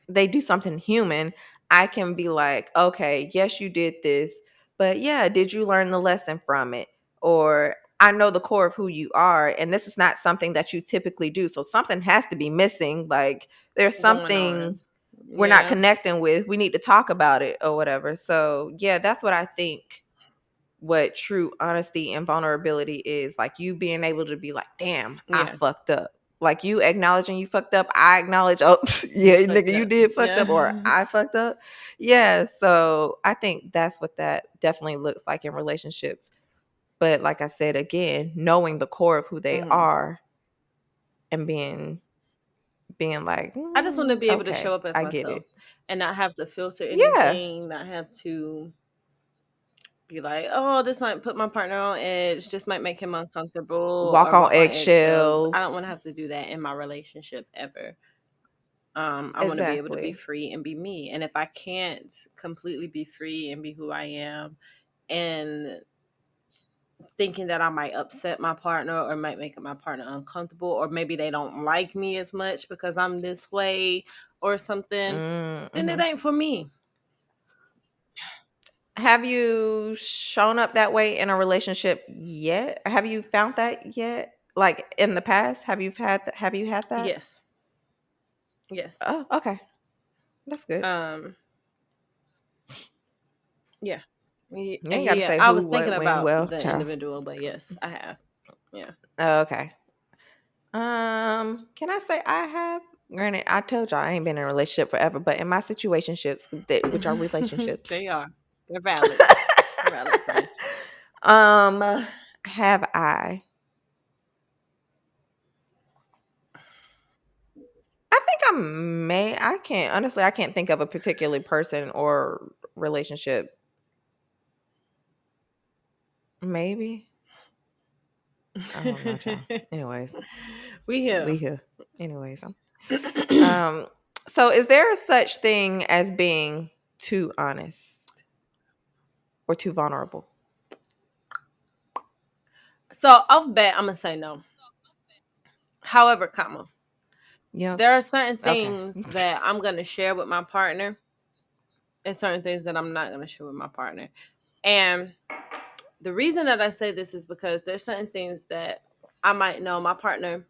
[SPEAKER 2] they do something human, I can be like, okay, yes, you did this, but yeah, did you learn the lesson from it? Or I know the core of who you are, and this is not something that you typically do. So something has to be missing. Like there's
[SPEAKER 3] Going
[SPEAKER 2] something
[SPEAKER 3] on.
[SPEAKER 2] we're not
[SPEAKER 3] Yeah.
[SPEAKER 2] connecting with. We need to talk about it or whatever. So yeah, that's what I think what true honesty and vulnerability is like you being able to be like, damn, I
[SPEAKER 3] Yeah.
[SPEAKER 2] fucked up. Like you acknowledging you fucked up. I acknowledge, oh,
[SPEAKER 3] You
[SPEAKER 2] yeah,
[SPEAKER 3] fucked
[SPEAKER 2] nigga, you
[SPEAKER 3] up.
[SPEAKER 2] did fucked
[SPEAKER 3] Yeah.
[SPEAKER 2] up or I fucked up. Yeah. So I think that's what that definitely looks like in relationships. But like I said, again, knowing the core of who they
[SPEAKER 3] Mhm.
[SPEAKER 2] are and being like,
[SPEAKER 3] I just want to be able to show
[SPEAKER 2] okay,
[SPEAKER 3] up as
[SPEAKER 2] I get
[SPEAKER 3] myself
[SPEAKER 2] it.
[SPEAKER 3] and not have to filter
[SPEAKER 2] Yeah.
[SPEAKER 3] anything, not have to be like, oh, this might put my partner on edge, this might make him uncomfortable
[SPEAKER 2] Walk
[SPEAKER 3] or
[SPEAKER 2] on
[SPEAKER 3] walk on eggshells. I don't
[SPEAKER 2] eggshells.
[SPEAKER 3] want to have to do that in my relationship ever. I want to be able to be
[SPEAKER 2] Exactly.
[SPEAKER 3] free and be me. And if I can't completely be free and be who I am, and thinking that I might upset my partner or might make my partner uncomfortable, or maybe they don't like me as much because I'm this way or something, then it
[SPEAKER 2] Mm-hmm.
[SPEAKER 3] ain't for me.
[SPEAKER 2] Have you shown up that way in a relationship yet? Have you found that yet? Like in the past, have you had that?
[SPEAKER 3] Yes. Yes.
[SPEAKER 2] Oh, okay. That's good.
[SPEAKER 3] Um, yeah.
[SPEAKER 2] You ain't got to
[SPEAKER 3] Yeah.
[SPEAKER 2] say
[SPEAKER 3] I
[SPEAKER 2] who,
[SPEAKER 3] was thinking
[SPEAKER 2] what, when,
[SPEAKER 3] about
[SPEAKER 2] well,
[SPEAKER 3] the
[SPEAKER 2] child.
[SPEAKER 3] individual, but yes, I have. Yeah.
[SPEAKER 2] Oh, okay. Can I say I have? Granted, I told y'all I ain't been in a relationship forever, but in my situationships, which are
[SPEAKER 3] They
[SPEAKER 2] relationships,
[SPEAKER 3] are. They're valid. They're valid, friend.
[SPEAKER 2] um, have I think I may. I can't honestly. I can't think of a particular person or relationship. Maybe I don't know, child. Anyways,
[SPEAKER 3] We
[SPEAKER 2] we
[SPEAKER 3] here.
[SPEAKER 2] here. Anyways, um. So, is there a such thing as being too honest or too vulnerable?
[SPEAKER 3] So off bat, I'm gonna say no. However, comma,
[SPEAKER 2] Yeah.
[SPEAKER 3] There are certain
[SPEAKER 2] Okay.
[SPEAKER 3] things that I'm going to share with my partner and certain things that I'm not going to share with my partner. And the reason that I say this is because there's certain things that I might know my partner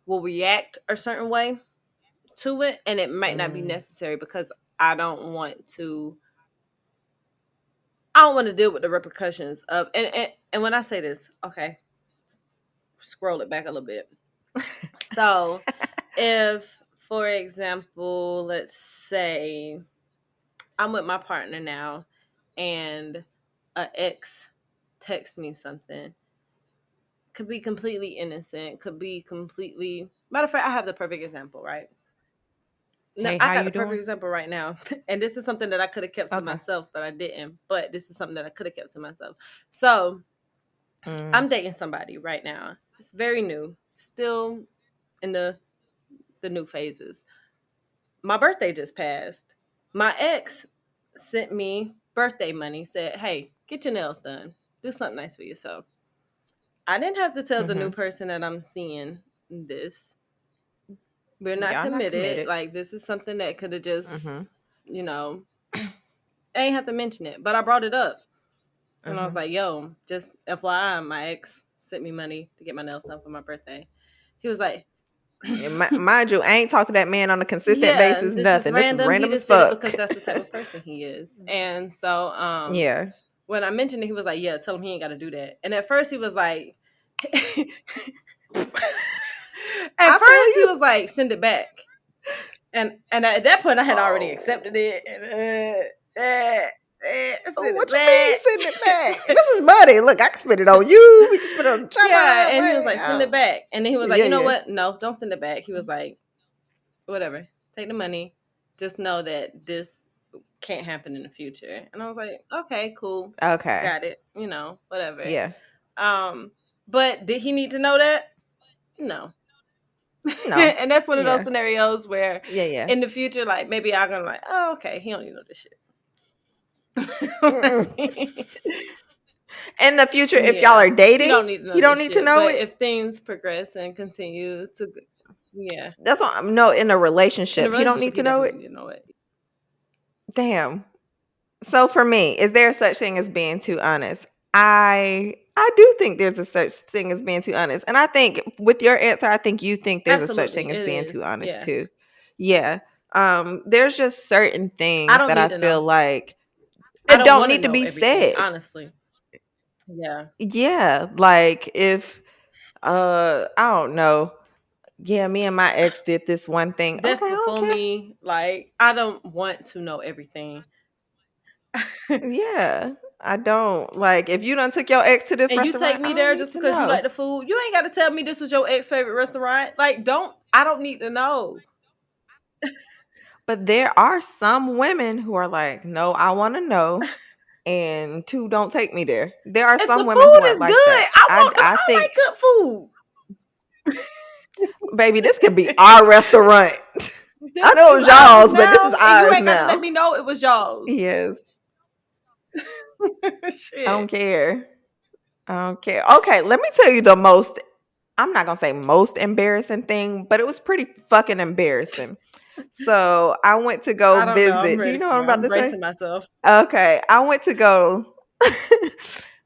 [SPEAKER 3] will react a certain way to it, and it might not be necessary because I don't want to deal with the repercussions of and when I say this, okay, scroll it back a little bit. So if, for example, let's say I'm with my partner now and a ex texts me something, could be completely innocent, could be completely, matter of fact, I have the perfect example, right? No,
[SPEAKER 2] Hey,
[SPEAKER 3] I
[SPEAKER 2] how
[SPEAKER 3] got
[SPEAKER 2] you
[SPEAKER 3] the perfect
[SPEAKER 2] doing?
[SPEAKER 3] example right now. And this is something that I could have kept to
[SPEAKER 2] Okay.
[SPEAKER 3] myself, but I didn't. But this is something that I could have kept to myself. So I'm dating somebody right now. It's very new, still in the new phases. My birthday just passed. My ex sent me birthday money, said, "Hey, get your nails done. Do something nice for yourself." I didn't have to tell the new person that I'm seeing this. We're not
[SPEAKER 2] Y'all not
[SPEAKER 3] committed.
[SPEAKER 2] committed.
[SPEAKER 3] Like, this is something that could have just, you know, I ain't have to mention it, but I brought it up. And I was like, "Yo, just FYI, my ex sent me money to get my nails done for my birthday." He was like,
[SPEAKER 2] Mind you, I ain't talked to that man on a consistent
[SPEAKER 3] "Yeah,
[SPEAKER 2] basis.
[SPEAKER 3] this is
[SPEAKER 2] Nothing. This is
[SPEAKER 3] random. He
[SPEAKER 2] random as
[SPEAKER 3] just did it
[SPEAKER 2] fuck.
[SPEAKER 3] because that's the type of person he is." And so,
[SPEAKER 2] Yeah.
[SPEAKER 3] when I mentioned it, he was like, "Yeah, tell him he ain't got to do that." And at first, he was like,
[SPEAKER 2] I feel you.
[SPEAKER 3] "Send it back." And at that point, I had already accepted it. Send
[SPEAKER 2] What
[SPEAKER 3] it
[SPEAKER 2] you mean
[SPEAKER 3] back.
[SPEAKER 2] send it back? This is money. Look, I can spend it on you. We can spend it on the
[SPEAKER 3] Yeah,
[SPEAKER 2] child.
[SPEAKER 3] and he was like, "Send it back." And then he was like,
[SPEAKER 2] Yeah,
[SPEAKER 3] "You know
[SPEAKER 2] yeah.
[SPEAKER 3] what? No, don't send it back." He was like, "Whatever, take the money. Just know that this can't happen in the future." And I was like, "Okay, cool,
[SPEAKER 2] Okay.
[SPEAKER 3] got it. Whatever."
[SPEAKER 2] Yeah.
[SPEAKER 3] But did he need to know that? No.
[SPEAKER 2] No.
[SPEAKER 3] And that's one of those
[SPEAKER 2] Yeah.
[SPEAKER 3] scenarios where
[SPEAKER 2] Yeah, yeah.
[SPEAKER 3] in the future, like, maybe I'm gonna like, "Oh, okay, he don't even know this shit."
[SPEAKER 2] In the future, if y'all
[SPEAKER 3] Yeah,
[SPEAKER 2] are
[SPEAKER 3] he
[SPEAKER 2] dating,
[SPEAKER 3] don't need to
[SPEAKER 2] he
[SPEAKER 3] know
[SPEAKER 2] don't
[SPEAKER 3] this
[SPEAKER 2] need to
[SPEAKER 3] shit.
[SPEAKER 2] know
[SPEAKER 3] But
[SPEAKER 2] it.
[SPEAKER 3] if things progress and continue to, yeah,
[SPEAKER 2] That's what I'm no in a
[SPEAKER 3] in a
[SPEAKER 2] relationship. He don't
[SPEAKER 3] relationship,
[SPEAKER 2] need
[SPEAKER 3] he
[SPEAKER 2] to know
[SPEAKER 3] definitely
[SPEAKER 2] it.
[SPEAKER 3] need to know it.
[SPEAKER 2] Damn. So for me, is there such thing as being too honest? I do think there's a such thing as being too honest. And I think with your answer, I think you think there's a such
[SPEAKER 3] Absolutely,
[SPEAKER 2] thing as
[SPEAKER 3] it
[SPEAKER 2] being too
[SPEAKER 3] is.
[SPEAKER 2] honest
[SPEAKER 3] Yeah,
[SPEAKER 2] too. Yeah. There's just certain
[SPEAKER 3] I
[SPEAKER 2] things
[SPEAKER 3] don't
[SPEAKER 2] that I
[SPEAKER 3] need to
[SPEAKER 2] feel
[SPEAKER 3] know.
[SPEAKER 2] like
[SPEAKER 3] I
[SPEAKER 2] it
[SPEAKER 3] don't
[SPEAKER 2] don't
[SPEAKER 3] want to
[SPEAKER 2] need to
[SPEAKER 3] know
[SPEAKER 2] be
[SPEAKER 3] everything,
[SPEAKER 2] said.
[SPEAKER 3] honestly. Yeah,
[SPEAKER 2] Yeah. Like if I don't know. Yeah, me and my ex did this one thing.
[SPEAKER 3] that's
[SPEAKER 2] Okay, I don't
[SPEAKER 3] before
[SPEAKER 2] care.
[SPEAKER 3] me. Like, I don't want to know everything.
[SPEAKER 2] Yeah. I don't like if you done took your ex to this
[SPEAKER 3] And you take
[SPEAKER 2] restaurant, I
[SPEAKER 3] me
[SPEAKER 2] don't
[SPEAKER 3] there
[SPEAKER 2] need
[SPEAKER 3] just
[SPEAKER 2] to
[SPEAKER 3] because you like
[SPEAKER 2] know.
[SPEAKER 3] the food. You ain't got to tell me this was your ex favorite restaurant. Like, I don't need to know.
[SPEAKER 2] But there are some women who are like, no, I want to know. And two, don't take me there. There are
[SPEAKER 3] If the
[SPEAKER 2] some women who
[SPEAKER 3] food
[SPEAKER 2] are
[SPEAKER 3] is
[SPEAKER 2] like
[SPEAKER 3] good,
[SPEAKER 2] that.
[SPEAKER 3] I
[SPEAKER 2] I
[SPEAKER 3] want them.
[SPEAKER 2] I
[SPEAKER 3] I
[SPEAKER 2] think,
[SPEAKER 3] like good food.
[SPEAKER 2] baby, this could be our restaurant.
[SPEAKER 3] This
[SPEAKER 2] I know it
[SPEAKER 3] is
[SPEAKER 2] was
[SPEAKER 3] ours
[SPEAKER 2] y'all's, but this is
[SPEAKER 3] now, and you
[SPEAKER 2] ours
[SPEAKER 3] ain't got to let
[SPEAKER 2] now.
[SPEAKER 3] me know it was y'all's.
[SPEAKER 2] Yes. I don't
[SPEAKER 3] Shit.
[SPEAKER 2] care. I don't care. Okay, let me tell you the most, I'm not going to say most embarrassing thing, but it was pretty fucking embarrassing. So I went to go
[SPEAKER 3] I don't know. I'm
[SPEAKER 2] visit. Do you
[SPEAKER 3] ready
[SPEAKER 2] know what I'm
[SPEAKER 3] for it.
[SPEAKER 2] about
[SPEAKER 3] I'm
[SPEAKER 2] to say?
[SPEAKER 3] bracing myself.
[SPEAKER 2] Okay, I went to go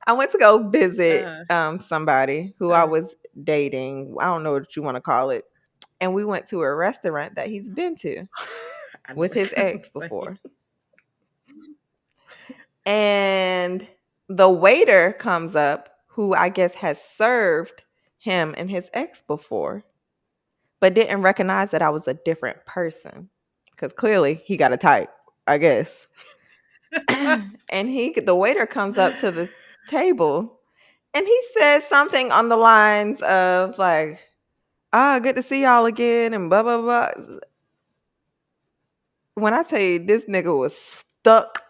[SPEAKER 2] I went to go visit
[SPEAKER 3] Uh,
[SPEAKER 2] somebody who I
[SPEAKER 3] uh.
[SPEAKER 2] was dating. I don't know what you want to call it. And we went to a restaurant that he's been to
[SPEAKER 3] I know
[SPEAKER 2] with
[SPEAKER 3] what
[SPEAKER 2] his
[SPEAKER 3] you're gonna
[SPEAKER 2] ex
[SPEAKER 3] say.
[SPEAKER 2] before. And the waiter comes up who I guess has served him and his ex before, but didn't recognize that I was a different person. Because clearly he got a type, I guess. And the waiter comes up to the table and he says something on the lines of like, good to see y'all again and blah blah blah. When I tell you this nigga was stuck,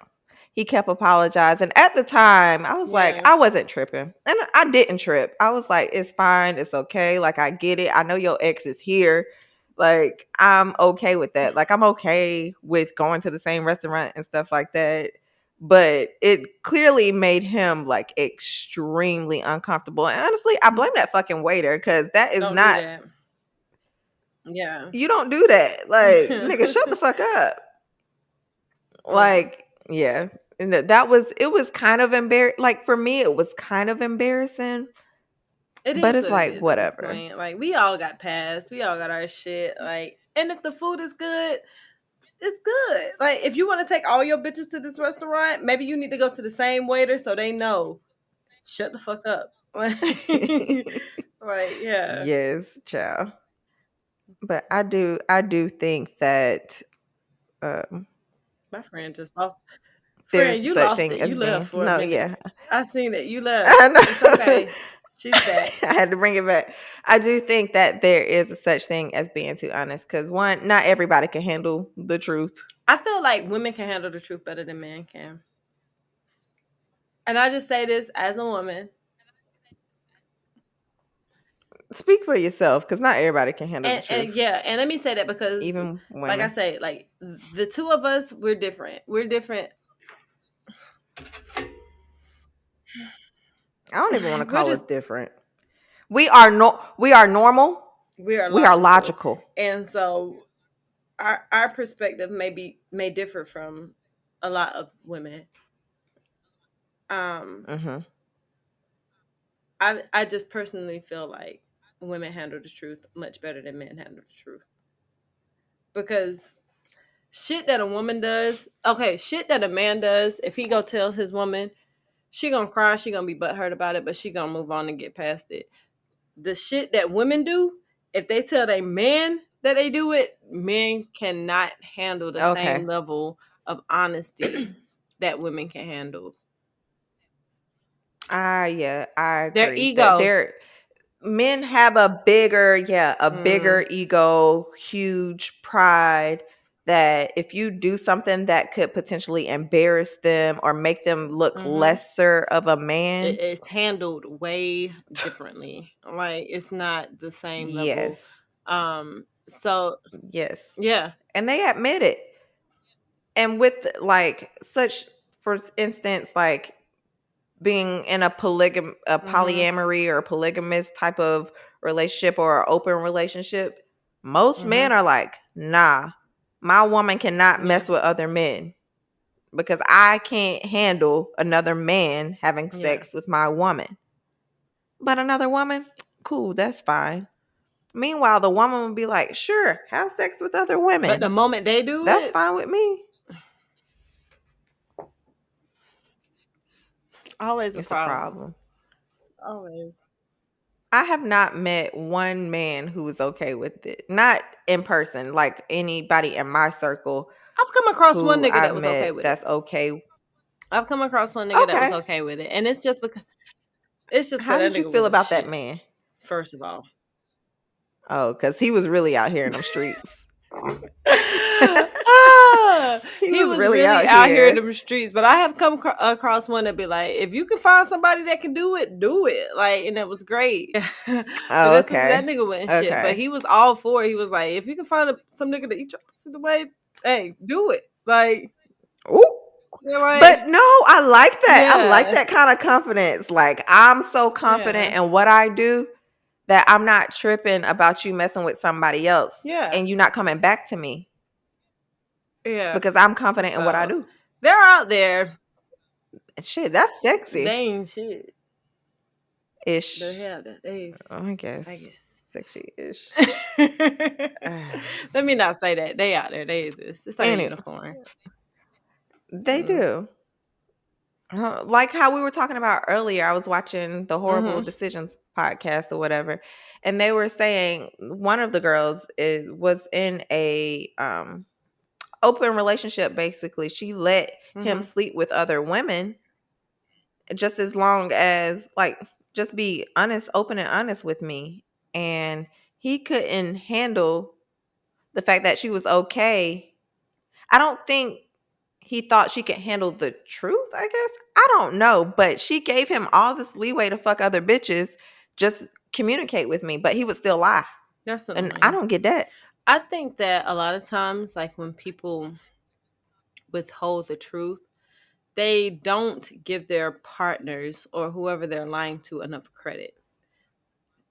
[SPEAKER 2] he kept apologizing. At the time, I was like,
[SPEAKER 3] Yeah.
[SPEAKER 2] I wasn't tripping. And I didn't trip. I was like, it's fine, it's okay. Like I get it. I know your ex is here. Like, I'm okay with that. Like, I'm okay with going to the same restaurant and stuff like that. But it clearly made him like extremely uncomfortable. And honestly, I blame that fucking waiter because that is
[SPEAKER 3] Don't do
[SPEAKER 2] not
[SPEAKER 3] that. Yeah.
[SPEAKER 2] You don't do that. Like, nigga, shut the fuck up. Like, yeah. And that was, it was kind of embarrassing. Like, for me, it was kind of embarrassing.
[SPEAKER 3] It
[SPEAKER 2] But
[SPEAKER 3] is
[SPEAKER 2] it's
[SPEAKER 3] what it
[SPEAKER 2] like,
[SPEAKER 3] is at this
[SPEAKER 2] whatever.
[SPEAKER 3] point. Like, we all got passed. We all got our shit. Like, and if the food is good, it's good. Like, if you want to take all your bitches to this restaurant, maybe you need to go to the same waiter so they know. Shut the fuck up. Like, yeah.
[SPEAKER 2] Yes, child. But I do think that
[SPEAKER 3] My friend just lost.
[SPEAKER 2] there's
[SPEAKER 3] Friend, you
[SPEAKER 2] such
[SPEAKER 3] lost
[SPEAKER 2] thing
[SPEAKER 3] it.
[SPEAKER 2] as
[SPEAKER 3] You left
[SPEAKER 2] being,
[SPEAKER 3] for a
[SPEAKER 2] no,
[SPEAKER 3] minute.
[SPEAKER 2] yeah.
[SPEAKER 3] I seen it. You left.
[SPEAKER 2] I
[SPEAKER 3] It's
[SPEAKER 2] know.
[SPEAKER 3] okay. She's back.
[SPEAKER 2] I had to bring it back. I do think that there is a such thing as being too honest, because one, not everybody can handle the truth.
[SPEAKER 3] I feel like women can handle the truth better than men can. And I just say this as a woman.
[SPEAKER 2] Speak for yourself, because not everybody can handle the
[SPEAKER 3] And
[SPEAKER 2] truth.
[SPEAKER 3] yeah, and let me say that because
[SPEAKER 2] Even
[SPEAKER 3] like I
[SPEAKER 2] women.
[SPEAKER 3] say, like the two of us, we're different. We're different.
[SPEAKER 2] I don't even want to
[SPEAKER 3] We're
[SPEAKER 2] call us
[SPEAKER 3] just
[SPEAKER 2] different. We are normal.
[SPEAKER 3] we are
[SPEAKER 2] We are
[SPEAKER 3] logical.
[SPEAKER 2] logical.
[SPEAKER 3] And so our perspective may differ from a lot of women. Um
[SPEAKER 2] Hmm.
[SPEAKER 3] I just personally feel like women handle the truth much better than men handle the truth. Because shit that a woman does, okay, shit that a man does, if he go tells his woman, she gonna cry, she gonna be butthurt about it, but she gonna move on and get past it. The shit that women do, if they tell their man that they do it, men cannot handle the same
[SPEAKER 2] Okay.
[SPEAKER 3] level of honesty that women can handle.
[SPEAKER 2] Yeah, I
[SPEAKER 3] Their
[SPEAKER 2] agree that
[SPEAKER 3] ego.
[SPEAKER 2] men have a bigger, yeah, a
[SPEAKER 3] Mm,
[SPEAKER 2] bigger ego, huge pride, that if you do something that could potentially embarrass them or make them look
[SPEAKER 3] mm-hmm.
[SPEAKER 2] lesser of a man,
[SPEAKER 3] It's handled way differently. Like it's not the same level.
[SPEAKER 2] yes,
[SPEAKER 3] So
[SPEAKER 2] yes,
[SPEAKER 3] yeah.
[SPEAKER 2] and they admit it. And with like such, for instance, like being in a
[SPEAKER 3] Mm-hmm.
[SPEAKER 2] polyamory or polygamous type of relationship or an open relationship, most
[SPEAKER 3] Mm-hmm.
[SPEAKER 2] men are like, nah, my woman cannot
[SPEAKER 3] Yeah.
[SPEAKER 2] mess with other men because I can't handle another man having
[SPEAKER 3] Yeah.
[SPEAKER 2] sex with my woman. But another woman, cool, that's fine. Meanwhile, the woman will be like, sure, have sex with other
[SPEAKER 3] But the
[SPEAKER 2] women.
[SPEAKER 3] moment they do
[SPEAKER 2] That's
[SPEAKER 3] it,
[SPEAKER 2] fine with me.
[SPEAKER 3] it's always a
[SPEAKER 2] It's a
[SPEAKER 3] problem.
[SPEAKER 2] problem.
[SPEAKER 3] Always.
[SPEAKER 2] I have not met one man who was okay with it. Not in person, like anybody in my circle
[SPEAKER 3] I've come across one
[SPEAKER 2] who
[SPEAKER 3] nigga that
[SPEAKER 2] I've
[SPEAKER 3] was okay
[SPEAKER 2] met
[SPEAKER 3] with it.
[SPEAKER 2] that's okay.
[SPEAKER 3] I've come across one nigga that was
[SPEAKER 2] Okay.
[SPEAKER 3] okay with it. And it's just
[SPEAKER 2] How
[SPEAKER 3] that
[SPEAKER 2] did you
[SPEAKER 3] nigga
[SPEAKER 2] feel
[SPEAKER 3] was a
[SPEAKER 2] about that
[SPEAKER 3] shit,
[SPEAKER 2] man?
[SPEAKER 3] first of all.
[SPEAKER 2] Oh, because he was really out here in them streets.
[SPEAKER 3] Ah,
[SPEAKER 2] He
[SPEAKER 3] he
[SPEAKER 2] was
[SPEAKER 3] was
[SPEAKER 2] really
[SPEAKER 3] really
[SPEAKER 2] out
[SPEAKER 3] out here in
[SPEAKER 2] here.
[SPEAKER 3] them streets, but I have come across one that be like, if you can find somebody that can do it, do it. Like, and it was great. But
[SPEAKER 2] Oh,
[SPEAKER 3] this was that
[SPEAKER 2] okay.
[SPEAKER 3] nigga went shit. But
[SPEAKER 2] Okay.
[SPEAKER 3] he was all for it. He was like, if you can find some nigga to eat your pussy the way, hey, do it. Like,
[SPEAKER 2] Ooh.
[SPEAKER 3] you're like,
[SPEAKER 2] But no, I like that. I like
[SPEAKER 3] yeah,
[SPEAKER 2] that kind of confidence. Like, I'm so confident
[SPEAKER 3] yeah,
[SPEAKER 2] in what I do that I'm not tripping about you messing with somebody else
[SPEAKER 3] yeah,
[SPEAKER 2] and you not coming back to me
[SPEAKER 3] yeah.
[SPEAKER 2] because I'm confident in what I
[SPEAKER 3] So
[SPEAKER 2] do.
[SPEAKER 3] they're out there.
[SPEAKER 2] Shit, that's
[SPEAKER 3] They
[SPEAKER 2] sexy
[SPEAKER 3] ain't shit. But
[SPEAKER 2] ish.
[SPEAKER 3] yeah, they,
[SPEAKER 2] I guess
[SPEAKER 3] I guess.
[SPEAKER 2] sexy ish.
[SPEAKER 3] Let me not say that. They out there. They exist. It's like a
[SPEAKER 2] Anyway,
[SPEAKER 3] unicorn.
[SPEAKER 2] they
[SPEAKER 3] Mm.
[SPEAKER 2] do. Like how we were talking about earlier, I was watching the Horrible
[SPEAKER 3] Mm-hmm.
[SPEAKER 2] Decisions podcast or whatever, and they were saying one of the girls was in a open relationship. Basically, she let him
[SPEAKER 3] Mm-hmm.
[SPEAKER 2] sleep with other women just as long as, like, just be honest, open and honest with me, and he couldn't handle the fact that she was okay. I don't think he thought she could handle the truth, I guess. I don't know, but she gave him all this leeway to fuck other bitches, just communicate with me, but he would still lie.
[SPEAKER 3] That's
[SPEAKER 2] And I
[SPEAKER 3] annoying.
[SPEAKER 2] don't get that.
[SPEAKER 3] I think that a lot of times, like when people withhold the truth, they don't give their partners or whoever they're lying to enough credit.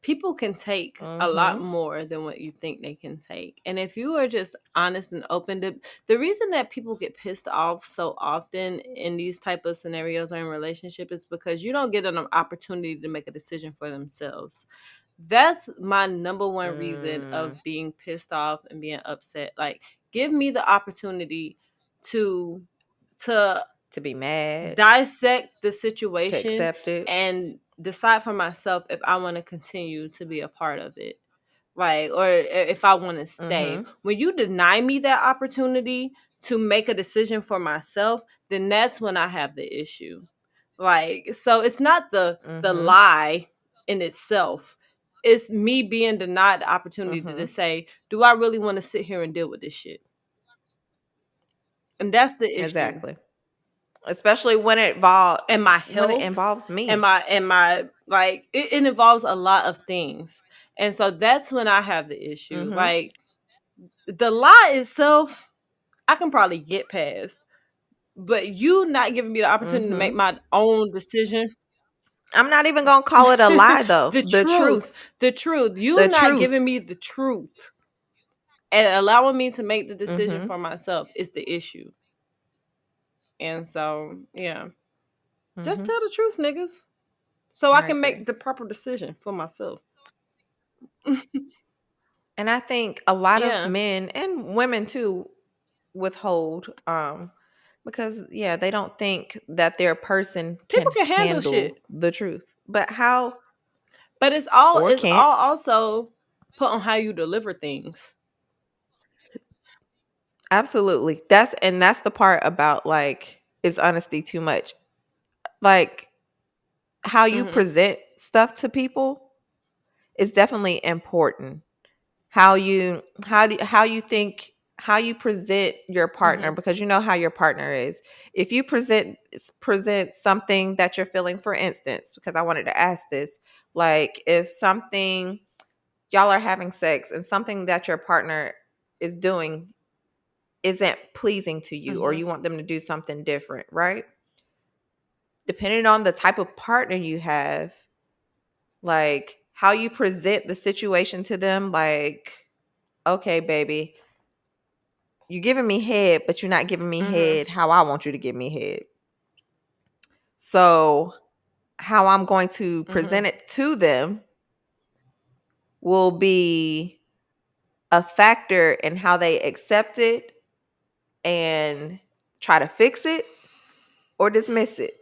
[SPEAKER 3] people can take a lot more than what you think they can take. And if you are just honest and open to the reason that people get pissed off so often in these type of scenarios or in relationship is because you don't get an opportunity to make a decision for themselves. That's my number one reason of being pissed off and being upset. Like, give me the opportunity to to
[SPEAKER 2] be mad,
[SPEAKER 3] dissect the
[SPEAKER 2] to
[SPEAKER 3] situation
[SPEAKER 2] accept it.
[SPEAKER 3] and decide for myself if I want to continue to be a part of it. Like, or if I want to stay. When you deny me that opportunity to make a decision for myself, then that's when I have the issue. Like, so it's not the lie in itself. It's me being denied the opportunity to say, do I really want to sit here and deal with this shit? And that's the issue.
[SPEAKER 2] Exactly. Especially when it
[SPEAKER 3] And my health,
[SPEAKER 2] involves me.
[SPEAKER 3] and my like it involves a lot of things. And so that's when I have the issue. Like, the lie itself, I can probably get past. But you not giving me the opportunity to make my own decision.
[SPEAKER 2] I'm not even gonna call it a lie though.
[SPEAKER 3] The truth. You not giving me the truth and allowing me to make the decision for myself is the issue. And so, yeah. Just tell the truth, niggas. So I can make the proper decision for myself.
[SPEAKER 2] And I think a lot of men and women too withhold because they don't think that their person
[SPEAKER 3] People can handle shit.
[SPEAKER 2] the truth. But how?
[SPEAKER 3] But it's all also put on how you deliver things.
[SPEAKER 2] Absolutely. That's the part about, like, is honesty too much? Like, how you present stuff to people is definitely important. How you present your partner, because you know how your partner is. If you present something that you're feeling, for instance, because I wanted to ask this, like, if something, y'all are having sex and something that your partner is doing isn't pleasing to you, or you want them to do something different, right? Depending on the type of partner you have, like, how you present the situation to them, like, okay, baby, you giving me head, but you're not giving me head how I want you to give me head. So how I'm going to present it to them will be a factor in how they accept it and try to fix it or dismiss it.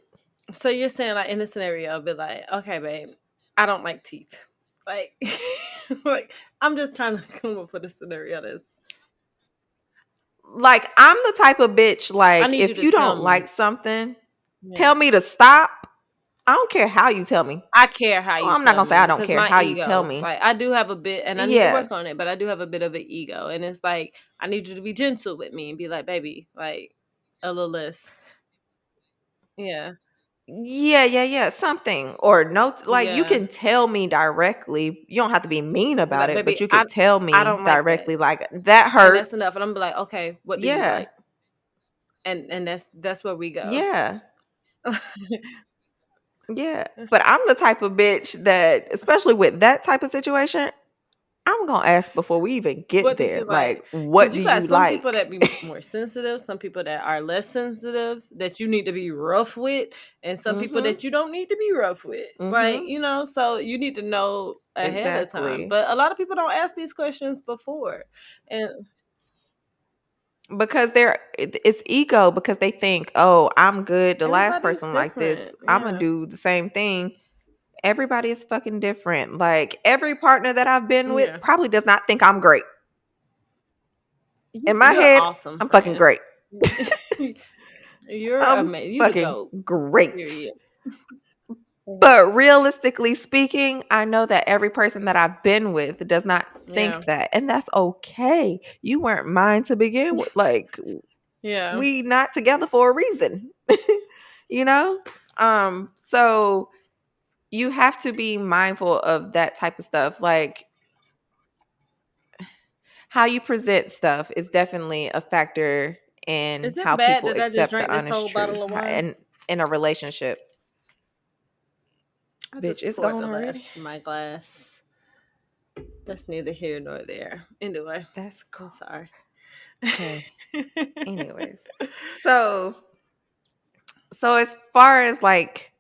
[SPEAKER 3] So you're saying, like, in this scenario, I'll be like, okay, babe, I don't like teeth. Like, like, I'm just trying to come up with a scenario that's,
[SPEAKER 2] like, I'm the type of bitch, like, if you don't like something, tell me to stop. I don't care how you tell me.
[SPEAKER 3] I care how you tell me.
[SPEAKER 2] I'm not gonna say I don't care how you tell me.
[SPEAKER 3] Like, I do have a bit, and I need to work on it, but I do have a bit of an ego. And it's like, I need you to be gentle with me and be like, baby, like, a little less. Yeah.
[SPEAKER 2] Something, or no, like, you can tell me directly. You don't have to be mean about
[SPEAKER 3] like,
[SPEAKER 2] it,
[SPEAKER 3] baby,
[SPEAKER 2] but you can tell me directly, like, that hurts.
[SPEAKER 3] And that's enough. And I'm like, okay, what do you like? And that's where we go.
[SPEAKER 2] Yeah. But I'm the type of bitch that, especially with that type of situation, I'm gonna ask before we even get there. Like, what do you like?
[SPEAKER 3] Some people that be more sensitive, some people that are less sensitive, that you need to be rough with, and some people that you don't need to be rough with. Like, so you need to know ahead of time. But a lot of people don't ask these questions before. And
[SPEAKER 2] because it's ego, because they think, oh, I'm good. The last person like this, I'm gonna do the same thing. Everybody is fucking different. Like, every partner that I've been with probably does not think I'm great. In my head,
[SPEAKER 3] awesome,
[SPEAKER 2] I'm fucking great.
[SPEAKER 3] You're amazing. You
[SPEAKER 2] fucking great. But realistically speaking, I know that every person that I've been with does not think that. And that's okay. You weren't mine to begin with. Like, we not together for a reason. So you have to be mindful of that type of stuff. Like, how you present stuff is definitely a factor in how people accept the honest truth and in a relationship. Bitch, it's gone already.
[SPEAKER 3] My glass. That's neither here nor there. Anyway,
[SPEAKER 2] That's
[SPEAKER 3] I'm
[SPEAKER 2] cool.
[SPEAKER 3] sorry.
[SPEAKER 2] Okay. Anyways, so as far as like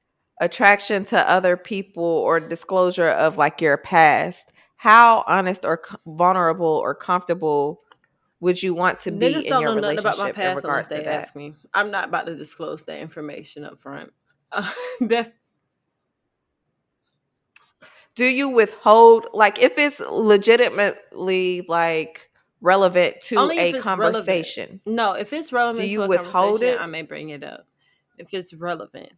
[SPEAKER 2] attraction to other people or disclosure of like your past, how honest or vulnerable or comfortable would you want to be
[SPEAKER 3] Niggas
[SPEAKER 2] in
[SPEAKER 3] don't
[SPEAKER 2] your
[SPEAKER 3] know nothing about my
[SPEAKER 2] relationship in
[SPEAKER 3] past unless
[SPEAKER 2] regards to
[SPEAKER 3] they
[SPEAKER 2] that?
[SPEAKER 3] ask me. I'm not about to disclose that information up front. That's
[SPEAKER 2] Do you withhold, like, if it's legitimately like relevant to
[SPEAKER 3] only
[SPEAKER 2] a
[SPEAKER 3] if it's relevant.
[SPEAKER 2] conversation,
[SPEAKER 3] No, if it's
[SPEAKER 2] do
[SPEAKER 3] relevant
[SPEAKER 2] you
[SPEAKER 3] to a
[SPEAKER 2] withhold
[SPEAKER 3] conversation,
[SPEAKER 2] it?
[SPEAKER 3] I may bring it up. If it's relevant.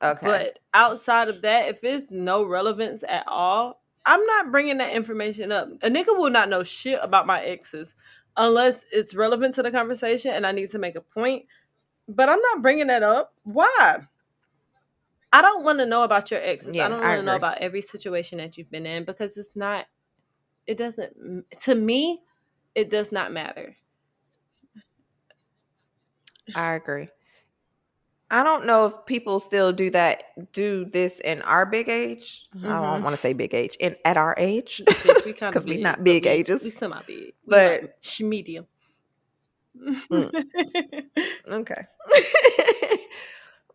[SPEAKER 2] Okay.
[SPEAKER 3] But outside of that, if it's no relevance at all, I'm not bringing that information up. A nigga will not know shit about my exes unless it's relevant to the conversation and I need to make a point. But I'm not bringing that up. Why? I don't want to know about your exes. I
[SPEAKER 2] Yeah,
[SPEAKER 3] don't
[SPEAKER 2] I
[SPEAKER 3] want to know
[SPEAKER 2] agree.
[SPEAKER 3] about every situation that you've been in because it's not, it doesn't, to me, it does not matter.
[SPEAKER 2] I agree. I don't know if people still do this in our big age. I don't
[SPEAKER 3] Mm-hmm.
[SPEAKER 2] want to say big age, in at our age,
[SPEAKER 3] Bitch, we kind of
[SPEAKER 2] because we
[SPEAKER 3] big,
[SPEAKER 2] not
[SPEAKER 3] but
[SPEAKER 2] big
[SPEAKER 3] we
[SPEAKER 2] ages.
[SPEAKER 3] semi big. We like
[SPEAKER 2] But
[SPEAKER 3] medium.
[SPEAKER 2] mm, okay.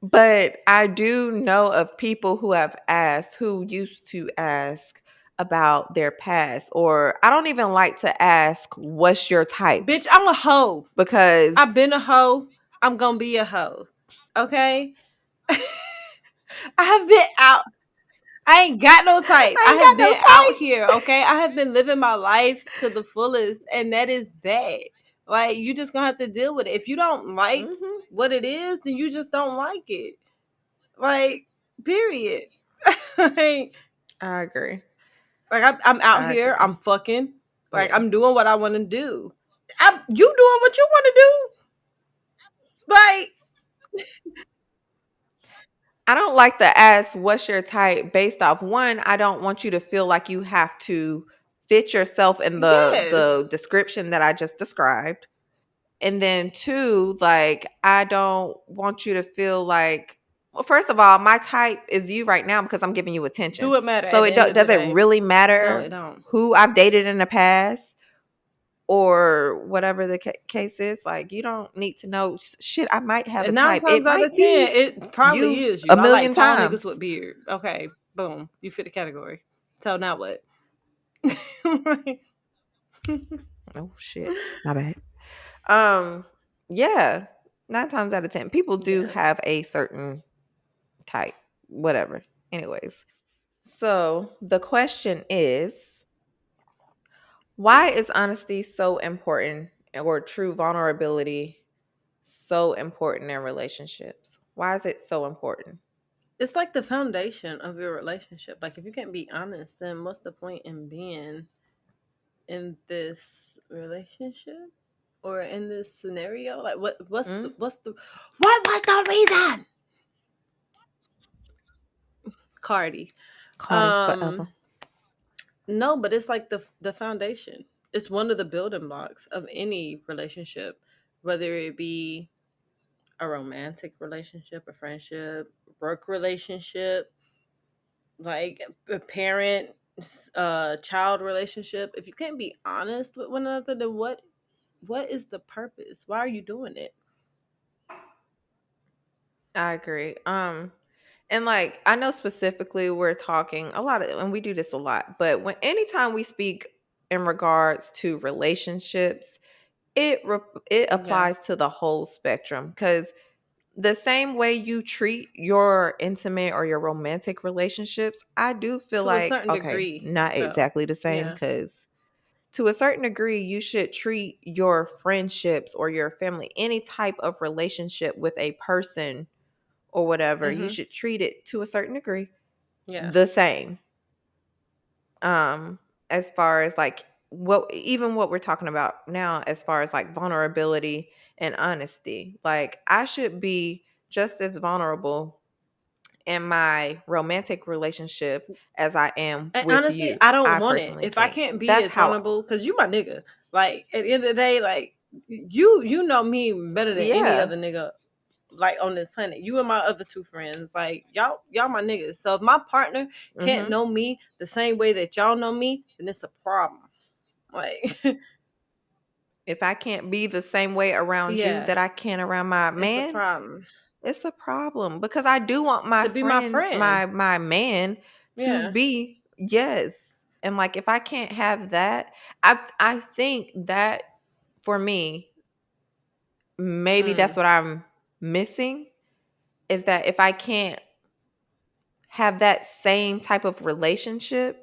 [SPEAKER 2] But I do know of people who used to ask about their past, or I don't even like to ask, what's your type?
[SPEAKER 3] Bitch, I'm a hoe.
[SPEAKER 2] Because
[SPEAKER 3] I've been a hoe. I'm gonna be a hoe. Okay? I have been out. I ain't got no type.
[SPEAKER 2] I
[SPEAKER 3] I
[SPEAKER 2] ain't
[SPEAKER 3] have
[SPEAKER 2] got no
[SPEAKER 3] been out
[SPEAKER 2] type.
[SPEAKER 3] here, okay? I have been living my life to the fullest, and that is that. Like, you just gonna have to deal with it. If you don't like
[SPEAKER 2] Hmm.
[SPEAKER 3] what it is, then you just don't like it. Like, period. like,
[SPEAKER 2] I agree.
[SPEAKER 3] I'm out
[SPEAKER 2] I
[SPEAKER 3] here.
[SPEAKER 2] agree.
[SPEAKER 3] I'm fucking. Like,
[SPEAKER 2] Yeah.
[SPEAKER 3] I'm doing what I want to do. You doing what you want to do. Like,
[SPEAKER 2] I don't like to ask what's your type based off, one, I don't want you to feel like you have to fit yourself in
[SPEAKER 3] yes.
[SPEAKER 2] the description that I just described. And then two, like, I don't want you to feel like, well, first of all, my type is you right now because I'm giving you attention.
[SPEAKER 3] Do it matter
[SPEAKER 2] So
[SPEAKER 3] at the end of the
[SPEAKER 2] does it
[SPEAKER 3] day?
[SPEAKER 2] really
[SPEAKER 3] No, it
[SPEAKER 2] matter
[SPEAKER 3] don't.
[SPEAKER 2] who I've dated in the past or whatever the case is? Like, you don't need to know shit. I might have a
[SPEAKER 3] And nine
[SPEAKER 2] type. It
[SPEAKER 3] times out of
[SPEAKER 2] might
[SPEAKER 3] 10,
[SPEAKER 2] be
[SPEAKER 3] it probably
[SPEAKER 2] you
[SPEAKER 3] is
[SPEAKER 2] a
[SPEAKER 3] you. I like
[SPEAKER 2] million
[SPEAKER 3] tall niggas
[SPEAKER 2] times.
[SPEAKER 3] with beard. Okay, boom, you fit the category. So now what?
[SPEAKER 2] Oh shit. My bad. Um, yeah. 9 times out of 10, people do
[SPEAKER 3] yeah,
[SPEAKER 2] have a certain type. Whatever. Anyways. So the question is, why is honesty so important, or true vulnerability so important in relationships? Why is it so important?
[SPEAKER 3] it's like the foundation of your relationship. Like if you can't be honest, then what's the point in being in this relationship or in this scenario? Like
[SPEAKER 2] Mm?
[SPEAKER 3] what was the reason? Cardi.
[SPEAKER 2] Cardi
[SPEAKER 3] Um
[SPEAKER 2] forever.
[SPEAKER 3] no, but it's like the foundation. It's one of the building blocks of any relationship, whether it be a romantic relationship, a friendship, work relationship, like a parent child relationship. If you can't be honest with one another, then what is the purpose? Why are you doing it?
[SPEAKER 2] I agree. And like, I know specifically we're talking a lot of, and we do this a lot, but anytime we speak in regards to relationships, it
[SPEAKER 3] Yeah.
[SPEAKER 2] applies to the whole spectrum, because the same way you treat your intimate or your romantic relationships, I do feel
[SPEAKER 3] To a
[SPEAKER 2] like,
[SPEAKER 3] certain
[SPEAKER 2] okay,
[SPEAKER 3] degree
[SPEAKER 2] not
[SPEAKER 3] though.
[SPEAKER 2] exactly the same,
[SPEAKER 3] Yeah.
[SPEAKER 2] because to a certain degree, you should treat your friendships or your family, any type of relationship with a person or whatever, you
[SPEAKER 3] Mhm.
[SPEAKER 2] should treat it to a certain degree
[SPEAKER 3] Yeah.
[SPEAKER 2] the same. As far as like what we're talking about now, as far as like vulnerability and honesty, like I should be just as vulnerable in my romantic relationship as I am
[SPEAKER 3] And
[SPEAKER 2] with
[SPEAKER 3] honestly,
[SPEAKER 2] you.
[SPEAKER 3] I don't
[SPEAKER 2] I
[SPEAKER 3] want it.
[SPEAKER 2] personally
[SPEAKER 3] If I
[SPEAKER 2] think
[SPEAKER 3] can't be
[SPEAKER 2] that's
[SPEAKER 3] as
[SPEAKER 2] how.
[SPEAKER 3] vulnerable, because you my nigga. Like at the end of the day, like you know me better than any
[SPEAKER 2] Yeah.
[SPEAKER 3] other nigga like on this planet. You and my other two friends, like y'all my niggas. So if my partner can't know me the same way that y'all know me, then it's a problem. Like
[SPEAKER 2] If I can't be the same way around you
[SPEAKER 3] yeah,
[SPEAKER 2] that I can around my
[SPEAKER 3] it's a
[SPEAKER 2] man,
[SPEAKER 3] problem.
[SPEAKER 2] it's a problem because I do want my
[SPEAKER 3] To be my
[SPEAKER 2] friend,
[SPEAKER 3] friend.
[SPEAKER 2] my man to
[SPEAKER 3] Yeah.
[SPEAKER 2] be, yes. And like if I can't have that, I think that for me, maybe that's what I'm missing, is that if I can't have that same type of relationship,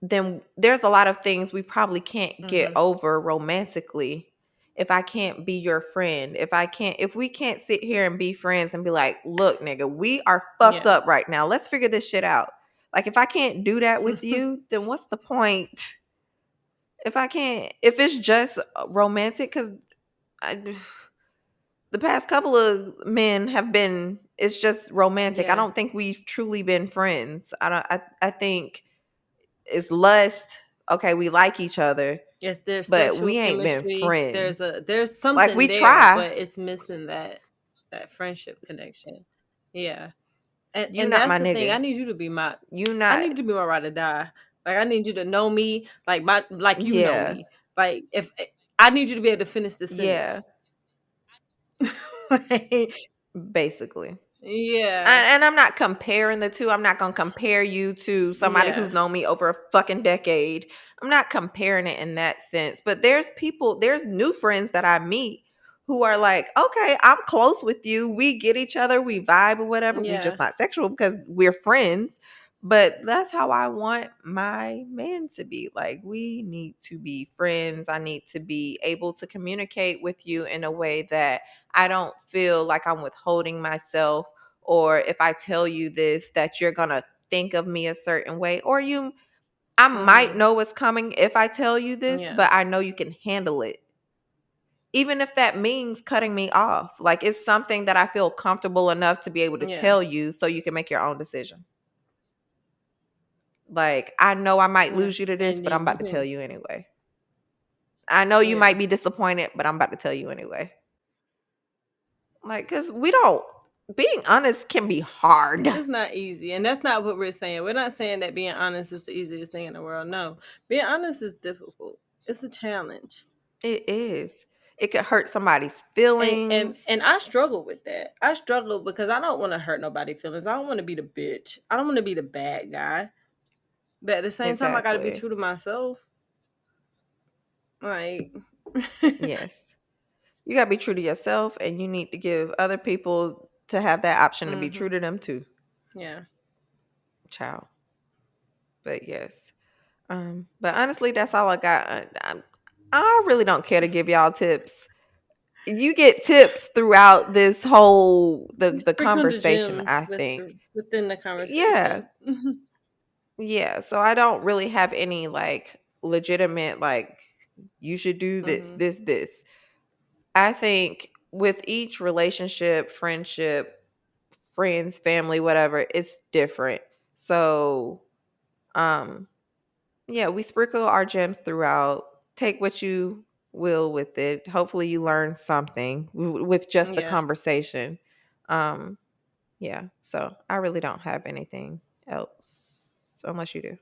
[SPEAKER 2] then there's a lot of things we probably can't get over romantically. If I can't be your friend, if we can't sit here and be friends and be like, look, nigga, we are fucked
[SPEAKER 3] Yeah.
[SPEAKER 2] up right now. Let's figure this shit out. Like, if I can't do that with you, then what's the point? If it's just romantic, because the past couple of men have been, it's just romantic. I
[SPEAKER 3] Yeah.
[SPEAKER 2] don't think we've truly been friends. I think it's lust. Okay, we like each other,
[SPEAKER 3] Yes, there's
[SPEAKER 2] but
[SPEAKER 3] sexual
[SPEAKER 2] we ain't been
[SPEAKER 3] chemistry.
[SPEAKER 2] friends.
[SPEAKER 3] There's
[SPEAKER 2] Like,
[SPEAKER 3] something
[SPEAKER 2] we
[SPEAKER 3] there,
[SPEAKER 2] try.
[SPEAKER 3] but it's missing that friendship connection. Yeah.
[SPEAKER 2] You
[SPEAKER 3] And
[SPEAKER 2] not
[SPEAKER 3] that's
[SPEAKER 2] my
[SPEAKER 3] the thing.
[SPEAKER 2] nigga. You
[SPEAKER 3] I
[SPEAKER 2] not.
[SPEAKER 3] need you to be my ride or die. Like I need you to know me like you know
[SPEAKER 2] Yeah.
[SPEAKER 3] me. Like if I need you to be able to finish the
[SPEAKER 2] Yeah.
[SPEAKER 3] sentence. Like,
[SPEAKER 2] Basically.
[SPEAKER 3] yeah.
[SPEAKER 2] And I'm not comparing the two. I'm not going to compare you to somebody
[SPEAKER 3] Yeah.
[SPEAKER 2] who's known me over a fucking decade. I'm not comparing it in that sense. But there's new friends that I meet who are like, okay, I'm close with you. We get each other, we vibe or whatever. We're
[SPEAKER 3] Yeah.
[SPEAKER 2] just not sexual because we're friends. But that's how I want my man to be. Like, we need to be friends. I need to be able to communicate with you in a way that I don't feel like I'm withholding myself, or if I tell you this, that you're going to think of me a certain way, or I might know what's coming if I tell you this,
[SPEAKER 3] Yeah.
[SPEAKER 2] but I know you can handle it. Even if that means cutting me off. Like, it's something that I feel comfortable enough to be able to
[SPEAKER 3] Yeah.
[SPEAKER 2] tell you so you can make your own decision. Like, I know I might
[SPEAKER 3] Yeah.
[SPEAKER 2] lose you to this,
[SPEAKER 3] And
[SPEAKER 2] but I'm
[SPEAKER 3] then you
[SPEAKER 2] about to tell
[SPEAKER 3] can
[SPEAKER 2] you anyway. I know you
[SPEAKER 3] yeah.
[SPEAKER 2] might be disappointed, but I'm about to tell you anyway. Like, because being honest can be hard.
[SPEAKER 3] It's not easy. And that's not what we're saying. We're not saying that being honest is the easiest thing in the world. No. Being honest is difficult. It's a challenge.
[SPEAKER 2] It is. It could hurt somebody's
[SPEAKER 3] And
[SPEAKER 2] feelings.
[SPEAKER 3] I struggle with that. I struggle because I don't want to hurt nobody's feelings. I don't want to be the bitch. I don't want to be the bad guy. But at the same time, I got to be
[SPEAKER 2] Exactly.
[SPEAKER 3] true to myself. Like,
[SPEAKER 2] Yes. You got to be true to yourself, and you need to give other people to have that option to be true to them too.
[SPEAKER 3] Yeah.
[SPEAKER 2] Child. But yes. But honestly, that's all I got. I really don't care to give y'all tips. You get tips throughout this whole
[SPEAKER 3] You
[SPEAKER 2] the
[SPEAKER 3] sprinkle the
[SPEAKER 2] conversation,
[SPEAKER 3] gems
[SPEAKER 2] I think.
[SPEAKER 3] within the
[SPEAKER 2] Yeah.
[SPEAKER 3] conversation.
[SPEAKER 2] Yeah. So I don't really have any like legitimate like you should do this. I think with each relationship, friendship, friends, family, whatever, it's different. So, um, yeah, we sprinkle our gems throughout. Take what you will with it. Hopefully, you learn something with just the
[SPEAKER 3] Yeah.
[SPEAKER 2] conversation. Um, yeah. So I really don't have anything else, unless you do.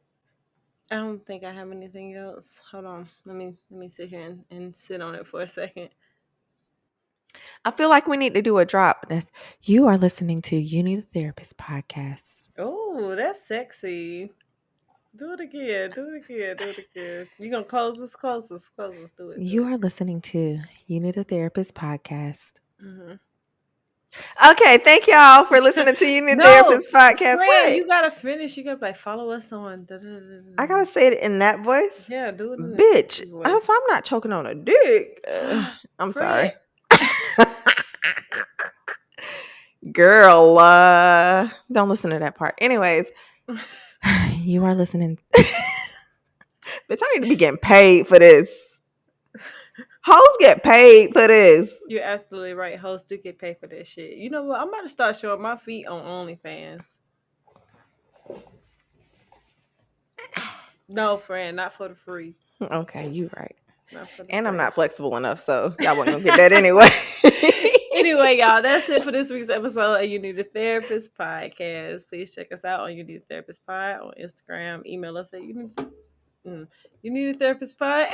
[SPEAKER 3] I don't think I have anything else. Hold on. Let me sit here and sit on it for a second.
[SPEAKER 2] I feel like we need to do a drop. You are listening to You Need a Therapist podcast.
[SPEAKER 3] Oh, that's sexy. Do it again. Do it again. Do it again. You gonna close us? Close us. Close us. Do it. Do
[SPEAKER 2] You
[SPEAKER 3] it.
[SPEAKER 2] are listening to You Need a Therapist podcast.
[SPEAKER 3] Mm-hmm.
[SPEAKER 2] Okay, thank y'all for listening to You Need a
[SPEAKER 3] No,
[SPEAKER 2] Therapist podcast.
[SPEAKER 3] friend,
[SPEAKER 2] What?
[SPEAKER 3] you gotta finish. You gotta like follow us on.
[SPEAKER 2] I gotta say it in that voice?
[SPEAKER 3] Yeah, do it in the
[SPEAKER 2] Bitch,
[SPEAKER 3] sexy
[SPEAKER 2] if
[SPEAKER 3] voice.
[SPEAKER 2] I'm not choking on a dick, I'm
[SPEAKER 3] Friend.
[SPEAKER 2] sorry. Girl, don't listen to that part. Anyways, you are listening. Bitch, I need to be getting paid for this. Hoes get paid for this.
[SPEAKER 3] You're absolutely right. Hosts do get paid for that shit. You know what? I'm about to start showing my feet on OnlyFans. No, friend, not for the free.
[SPEAKER 2] Okay, you right.
[SPEAKER 3] Not for the
[SPEAKER 2] And I'm
[SPEAKER 3] free.
[SPEAKER 2] not flexible enough, so y'all wasn't gonna get that anyway.
[SPEAKER 3] Anyway. Anyway, y'all, that's it for this week's episode of You Need a Therapist podcast. Please check us out on You Need a Therapist Pod on Instagram. Email us at you need a therapist pod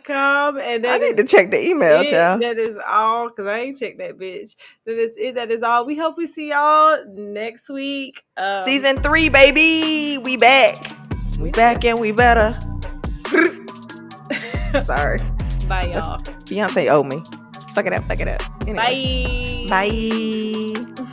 [SPEAKER 3] .com, and
[SPEAKER 2] I
[SPEAKER 3] that
[SPEAKER 2] need
[SPEAKER 3] is
[SPEAKER 2] to check the email,
[SPEAKER 3] it.
[SPEAKER 2] child.
[SPEAKER 3] That is all, because I ain't checked that bitch. That is it. That is all. We hope we see y'all next week.
[SPEAKER 2] Season 3, baby. We back. We back and we better. Sorry.
[SPEAKER 3] Bye, y'all.
[SPEAKER 2] Beyonce owe me. Fuck it up. Anyway.
[SPEAKER 3] Bye.
[SPEAKER 2] Bye.